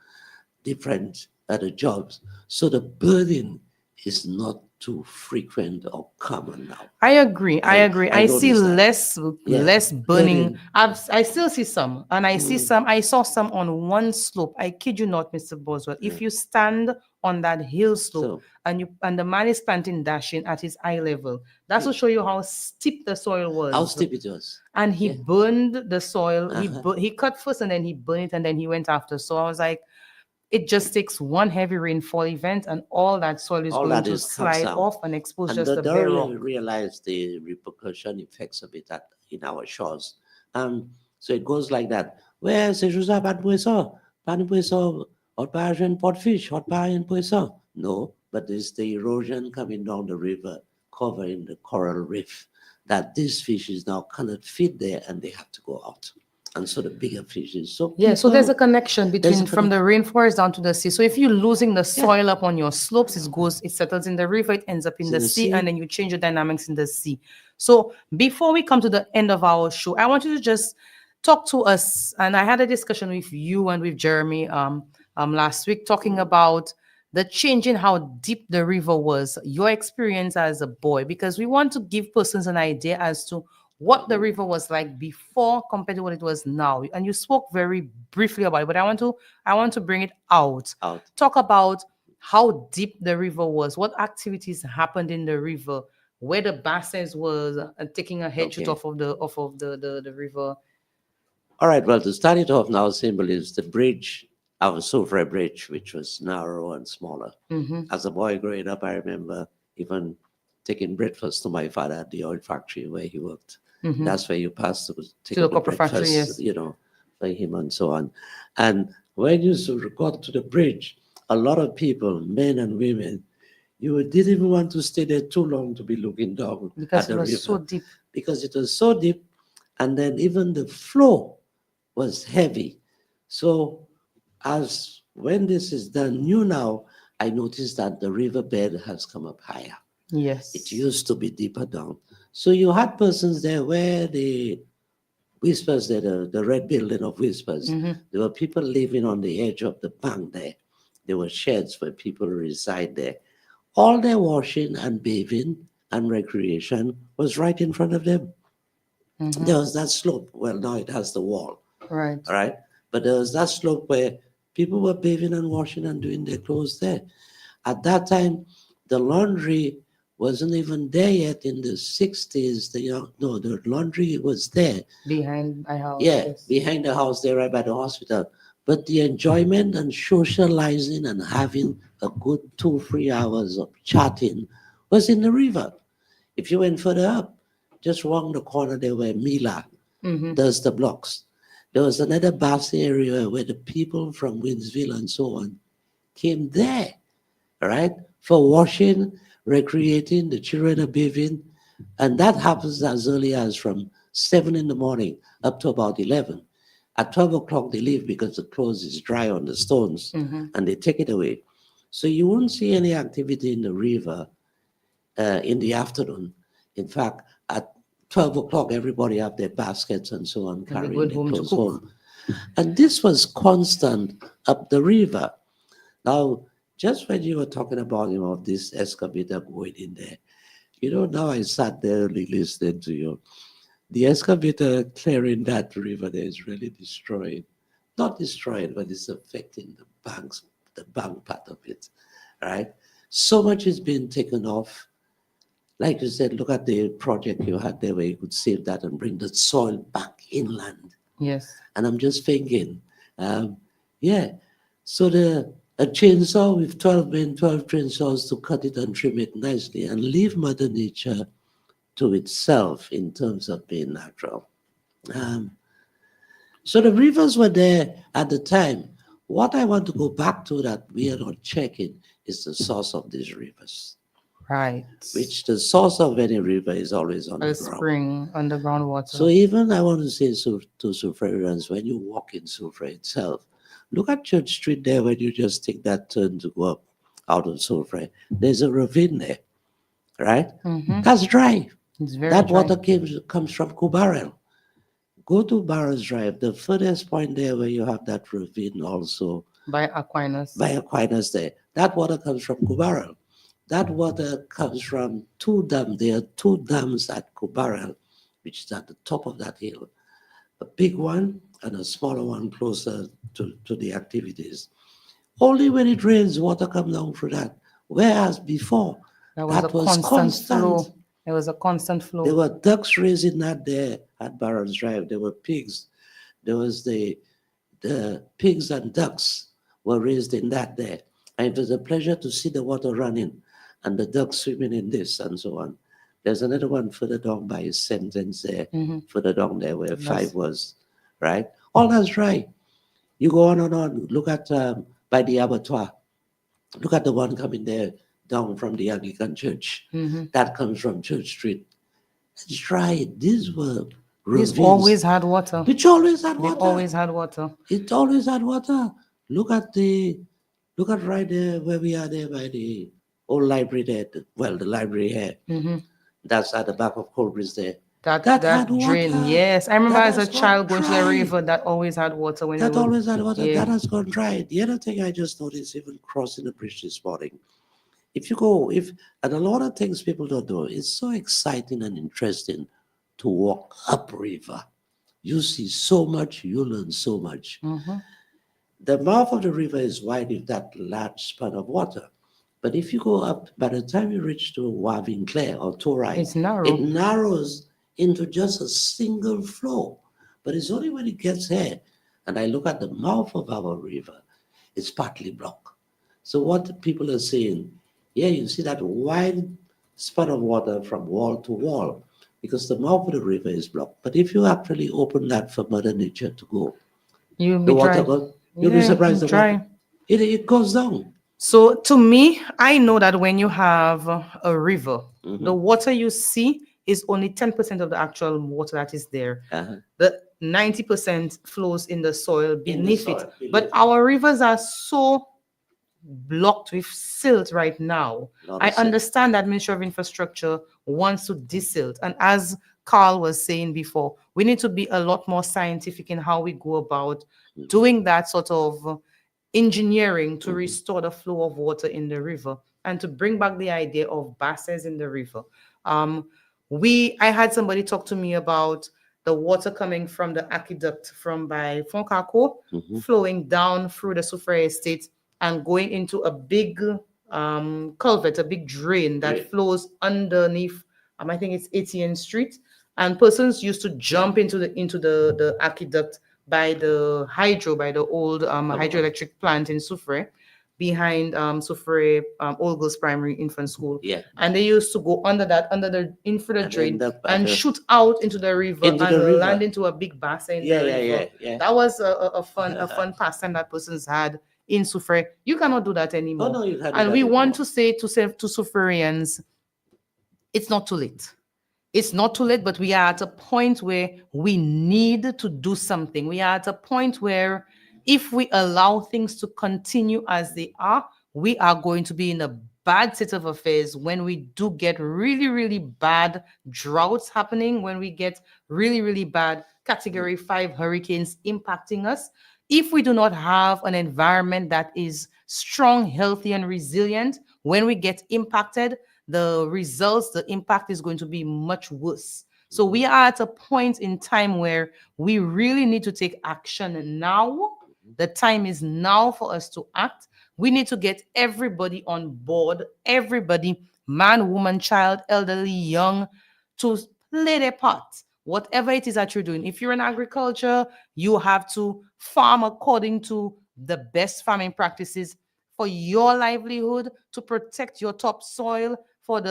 different other jobs. So the burden is not too frequent or common now.
I agree. I see
noticed that.
less burning.
Burning.
I still see some, and I see some. I saw some on one slope. I kid you not, Mr. Boswell. If you stand on that hill slope,
So,
and the man is planting dashing at his eye level. That's to show you how steep the soil was.
how steep it was.
And he
Yeah.
burned the soil.
Uh-huh.
He cut first and then he burned it and then he went after. So I was like, it just takes one heavy rainfall event and all that soil is
All
going
that
to
is comes
slide
out.
off and expose
And
just
they
the
don't
bare
really
rock.
realize the repercussion effects of it in our shores. So it goes like that. Where c'est juste à pas de poisson, pas de poisson, hot page and pot fish, hot page and poisson. No, but it's the erosion coming down the river, covering the coral reef, that these fishes now cannot feed there and they have to go out. And so the bigger fishes. So
Yeah, so there's a
people-
connection between from the rainforest down to the sea. So if you're losing the
Yeah.
soil up on your slopes, it settles in the river, it ends up in
It's
the
in the
sea,
sea.
and then you change the dynamics in the sea. So before we come to the end of our show, I want you to just talk to us. And I had a discussion with you and with Jeremy last week talking about the change in how deep the river was, your experience as a boy, because we want to give persons an idea as to what the river was like before compared to what it was now. And you spoke very briefly about it, but I want to bring it out. Talk about how deep the river was, what activities happened in the river, where the basins was taking a head shoot
Okay.
off of the river.
All right, well, to start it off now, symbol is the bridge, our Soufrière Bridge, which was narrow and smaller.
Mhm.
As a boy growing up, I remember even taking breakfast to my father at the oil factory where he worked.
Mhm.
That's where you pass to take
To
up
the
the
copper factory,
breakfast,
yes.
For him and so on. And when you got to the bridge, a lot of people, men and women, didn't even want to stay there too long to be looking down
Because
at
it
the
was
river.
so deep.
Because it was so deep, and then even the flow was heavy. So as when this is done new now, I noticed that the riverbed has come up higher.
Yes.
It used to be deeper down. So you had persons there where the Whispers, the red building of Whispers,
Mhm.
there were people living on the edge of the bank there. There were sheds where people reside there. All their washing and bathing and recreation was right in front of them.
Mhm.
There was that slope. Well, now it has the wall.
Right.
All right. But there was that slope where people were bathing and washing and doing their clothes there. At that time, the laundry wasn't even there yet in the 60s. The laundry was there.
Behind my house.
Yeah,
Yes.
behind the house there, right by the hospital. But the enjoyment and socializing and having a good 2-3 hours of chatting was in the river. If you went further up, just around the corner there where Mila
Mhm.
does the blocks. There was another bass area where the people from Winsville and so on came there, all right, for washing, recreating, the children are bathing. And that happens as early as from 7 in the morning up to about 11. At 12 o'clock, they leave because the clothes is dry on the stones
Mhm.
and they take it away. So you won't see any activity in the river in the afternoon. In fact, at 12 o'clock, everybody have their baskets and so on,
And they
carrying
going
their
home to
clothes
cook.
home. And this was constant up the river. Now, just when you were talking about this excavator going in there, now I sat there early listening to you. The excavator clearing that river there is really destroying. Not destroying, but it's affecting the banks, the bank part of it. Right? So much is being taken off. Like you said, look at the project you had there where you could save that and bring the soil back inland.
Yes.
And I'm just thinking, so a chainsaw with 12 men, 12 chainsaws to cut it and trim it nicely and leave Mother Nature to itself in terms of being natural. So the rivers were there at the time. What I want to go back to that we are not checking is the source of these rivers.
Right.
Which the source of any river is always
A
underground.
spring, underground water.
So even I want to say to Soufrierians, when you walk in Soufrière itself, look at Church Street there when you just take that turn to go up out of Soufrière. There's a ravine there, right?
Mhm.
That's dry.
It's very
That
dry.
water comes from Kubarel. Go to Barrows Drive, the furthest point there where you have that ravine also.
By Aquinas.
By Aquinas there. That water comes from Kubarel. That water comes from 2 dams. There are 2 dams at Kubarel, which is at the top of that hill. A big one and a smaller one closer to the activities. Only when it rains, water comes down through that. Whereas before,
That was a
that was
constant
constant.
flow. There was a constant flow.
There were ducks raising that there at Barron's Drive. There were pigs. There was the pigs and ducks were raised in that there. And it was a pleasure to see the water running and the ducks swimming in this and so on. There's another one further down by his sentence there, further down there where
Yes.
5 was, right? All that's right. You go on and on. Look at by the abattoir. Look at the one coming there down from the Anglican Church. That comes from Church Street. It's dry. These were
It's
ravines.
always had water.
Which always had
They
water.
always had water.
It always had water. Look at right there where we are there by the old library there. Well, the library here. That's at the back of Colbridge there.
That
had
drain,
water.
yes. I remember
That
as a
has gone
child going to the
dry.
river that always had water when
That
they were,
always had water.
yeah.
That has gone dry. The other thing I just noticed, even crossing the bridge this morning, if you go, and a lot of things people don't know, it's so exciting and interesting to walk upriver. You see so much, you learn so much. The mouth of the river is wide with that large span of water. But if you go up, by the time you reach to Wavinclair or Torai,
It's narrow.
it narrows into just a single flow. But it's only when it gets here, and I look at the mouth of our river, it's partly blocked. So what people are saying, yeah, you see that wide span of water from wall to wall, because the mouth of the river is blocked. But if you actually open that for Mother Nature to go,
You'll
the
be
water
dry.
goes, you'll be
Yeah,
surprised the
dry.
water. It goes down.
So to me, I know that when you have a river, the water you see is only 10% of the actual water that is there. The 90% flows in the soil beneath
soil,
it.
beneath
But
it.
our rivers are so blocked with silt right now.
Lot of
I
silt.
understand that Ministry of Infrastructure wants to desilt. And as Carl was saying before, we need to be a lot more scientific in how we go about doing that sort of engineering to restore the flow of water in the river and to bring back the idea of basins in the river. I had somebody talk to me about the water coming from the aqueduct from by Foncako, flowing down through the Soufrière estate and going into a big culvert, a big drain that flows underneath. I think it's 18th Street, and persons used to jump into the aqueduct by the old hydroelectric plant in Soufrière, behind Soufrière Old Girls Primary Infant School.
Yeah.
And they used to go under the infrared
And
drain
end up at
and
the-
shoot out into the river
Into
and
the river.
land into a big basin in
Yeah,
the
yeah,
river.
yeah.
That was a fun pastime that persons had in Soufrière. You cannot do that anymore.
Oh, no, you can't do
And
that
we want
anymore.
to say to Soufriérians, it's not too late. It's not too late, but we are at a point where we need to do something. We are at a point where if we allow things to continue as they are, we are going to be in a bad state of affairs when we do get really, really bad droughts happening, when we get really, really bad Category 5 hurricanes impacting us. If we do not have an environment that is strong, healthy, and resilient, when we get impacted, the results, the impact is going to be much worse. So we are at a point in time where we really need to take action now. The time is now for us to act. We need to get everybody on board, everybody, man, woman, child, elderly, young, to play their part. Whatever it is that you're doing. If you're in agriculture, you have to farm according to the best farming practices for your livelihood, to protect your topsoil, for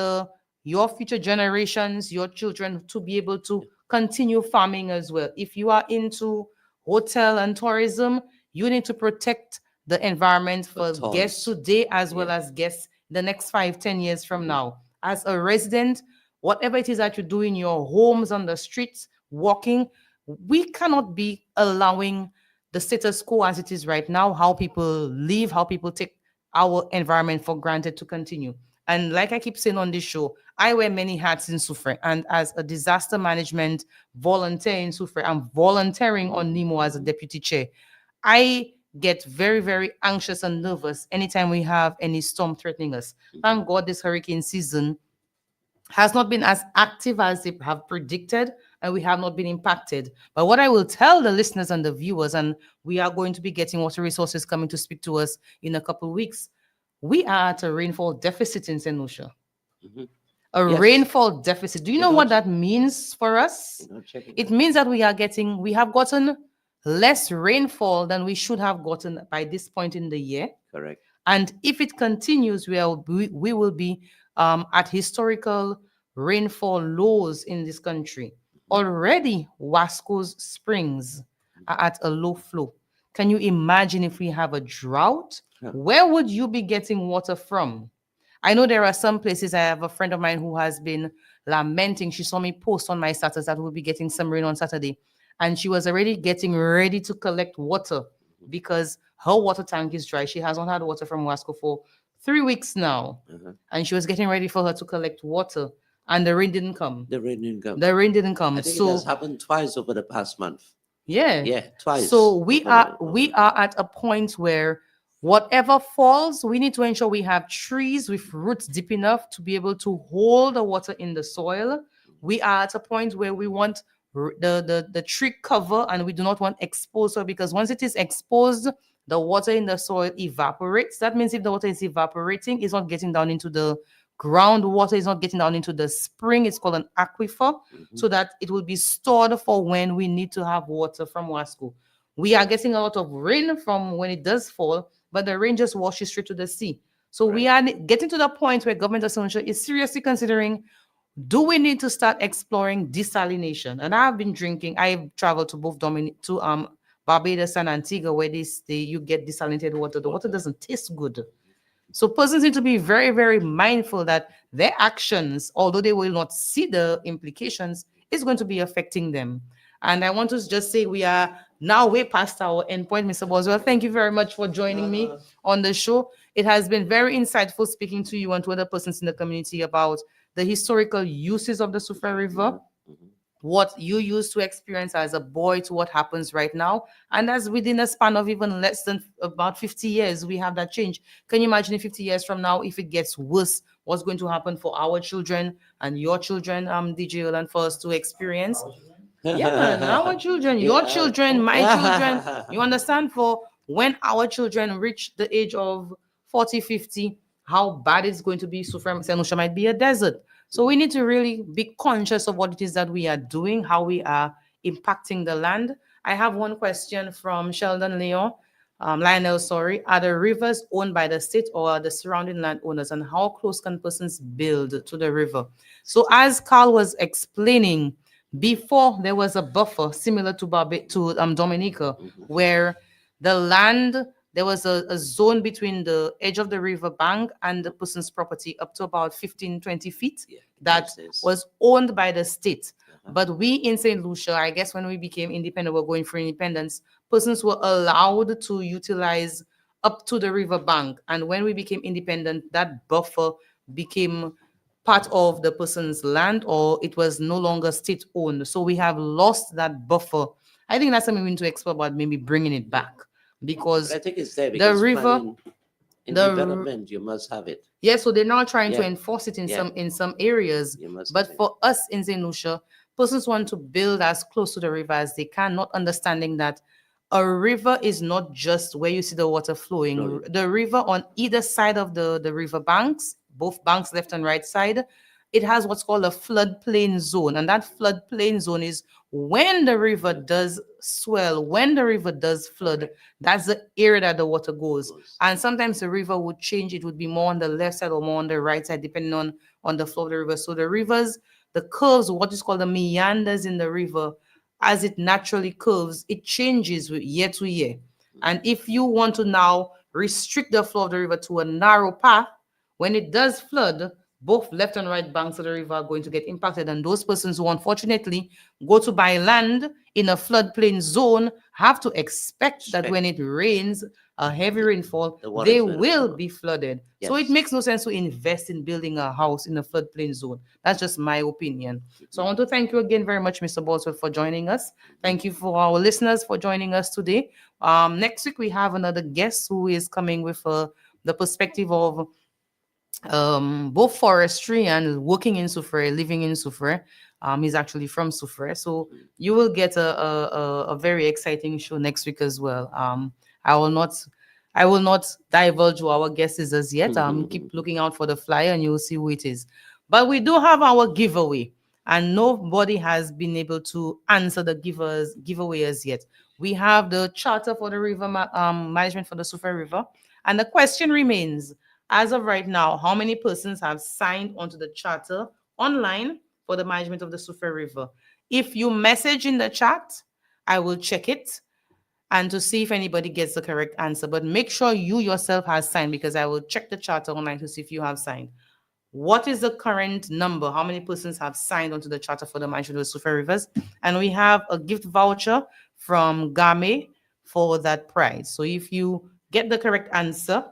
your future generations, your children, to be able to continue farming as well. If you are into hotel and tourism, you need to protect the environment for guests today as well as guests the next 5-10 years from now. As a resident, whatever it is that you do in your homes, on the streets, walking, we cannot be allowing the status quo as it is right now, how people live, how people take our environment for granted, to continue. And like I keep saying on this show, I wear many hats in Soufrière. And as a disaster management volunteer in Soufrière, I'm volunteering on NEMO as a deputy chair. I get very, very anxious and nervous anytime we have any storm threatening us. Thank God this hurricane season has not been as active as they have predicted. and we have not been impacted. But what I will tell the listeners and the viewers, and we are going to be getting water resources coming to speak to us in a couple of weeks, we are at a rainfall deficit in St. Lucia.
Mhm.
A
Yes.
rainfall deficit. Do you
You
know
know,
what that means for us?
You know, check
It means that we have gotten less rainfall than we should have gotten by this point in the year.
correct.
And if it continues, we will be at historical rainfall lows in this country. Already, Wasco's springs are at a low flow. Can you imagine if we have a drought?
Yeah.
Where would you be getting water from? I know there are some places. I have a friend of mine who has been lamenting. She saw me post on my status that we'll be getting some rain on Saturday. And she was already getting ready to collect water because her water tank is dry. She hasn't had water from Wasco for 3 weeks now.
Uh-huh.
And she was getting ready for her to collect water. And the rain didn't come.
The rain didn't come.
The rain didn't come.
I think it
So
has happened twice over the past month.
yeah.
Yeah, twice.
So we
over
are
the-
we are at a point where whatever falls, we need to ensure we have trees with roots deep enough to be able to hold the water in the soil. We are at a point where we want the tree cover, and we do not want exposed soil, because once it is exposed, the water in the soil evaporates. That means if the water is evaporating, it's not getting down into the groundwater, is not getting down into the spring. It's called an aquifer, so that it will be stored for when we need to have water from Wasco. We are getting a lot of rain from when it does fall, but the rain just washes straight to the sea. So we are getting to the point where government of St. Lucia is seriously considering, do we need to start exploring desalination? And I've been drinking. I've traveled to both Barbados and Antigua, where you get desalinated water. The water doesn't taste good. So persons need to be very, very mindful that their actions, although they will not see the implications, is going to be affecting them. And I want to just say we are now way past our endpoint, Mr. Boswell. Thank you very much for joining me on the show. It has been very insightful speaking to you and to other persons in the community about the historical uses of the Soufrière River, what you used to experience as a boy to what happens right now. And as within a span of even less than about 50 years, we have that change. Can you imagine in 50 years from now, if it gets worse, what's going to happen for our children and your children, DJ Olan, for us to experience? Yeah, man, our children, your
Yeah.
children, my children, you understand? For when our children reach the age of 40, 50, how bad it's going to be. So from St. Lucia might be a desert. So we need to really be conscious of what it is that we are doing, how we are impacting the land. I have one question from Sheldon Lionel, sorry. Are the rivers owned by the state or the surrounding landowners, and how close can persons build to the river? So as Carl was explaining, before there was a buffer similar to Dominica, where the land, there was a zone between the edge of the river bank and the person's property up to about 15, 20 feet that was owned by the state. But we in St. Lucia, I guess when we became independent, we're going for independence, persons were allowed to utilize up to the river bank. And when we became independent, that buffer became part of the person's land, or it was no longer state owned. So we have lost that buffer. I think that's something we need to explore about, maybe bringing it back, because
But I think it's there because
river,
planning, in
the-
development, you must have it.
yeah, so they're now trying to
Yeah.
enforce it in
Yeah.
some areas.
You must
But
have it.
for us in St. Lucia, persons want to build as close to the river as they can, not understanding that a river is not just where you see the water flowing.
Flowing.
The river on either side of the river banks, both banks, left and right side, it has what's called a floodplain zone. And that floodplain zone is when the river does swell, when the river does flood, that's the area that the water goes. And sometimes the river would change. It would be more on the left side or more on the right side, depending on the flow of the river. So the rivers, the curves, what is called the meanders in the river, as it naturally curves, it changes year to year. And if you want to now restrict the flow of the river to a narrow path, when it does flood, both left and right banks of the river are going to get impacted. And those persons who unfortunately go to buy land in a floodplain zone have to expect that when it rains, a heavy rainfall,
The water
they
is going to
will
flow.
be flooded. So it
Yes.
makes no sense to invest in building a house in a floodplain zone. That's just my opinion. So I want to thank you again very much, Mr. Boswell, for joining us. Thank you for our listeners for joining us today. Next week, we have another guest who is coming with the perspective of both forestry and working in Soufrière, living in Soufrière. He's actually from Soufrière, so you will get a very exciting show next week as well. I will not divulge who our guest is as yet. Keep looking out for the flyer and you will see who it is. But we do have our giveaway, and nobody has been able to answer the giveaway as yet. We have the charter for the river management for the Soufrière River, and the question remains: as of right now, how many persons have signed onto the charter online for the management of the Soufrière River? If you message in the chat, I will check it and to see if anybody gets the correct answer. But make sure you yourself have signed, because I will check the charter online to see if you have signed. What is the current number? How many persons have signed onto the charter for the management of the Soufrière Rivers? And we have a gift voucher from Game for that prize. So if you get the correct answer,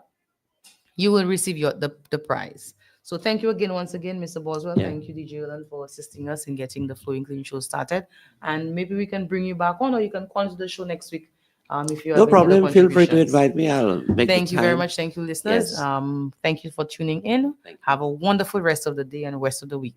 you will receive the prize. So thank you again, once again, Mr. Boswell.
Yeah.
Thank you, DJ Olan, for assisting us in getting the Flowing Clean show started. And maybe we can bring you back on, or you can call to the show next week if you have
No
any other
problem. Feel free to
contributions.
invite me. I'll make
Thank
the
you very
time.
much. Thank you, listeners.
Yes.
Thank you for tuning in.
Thank you.
Have a wonderful rest of the day and rest of the week.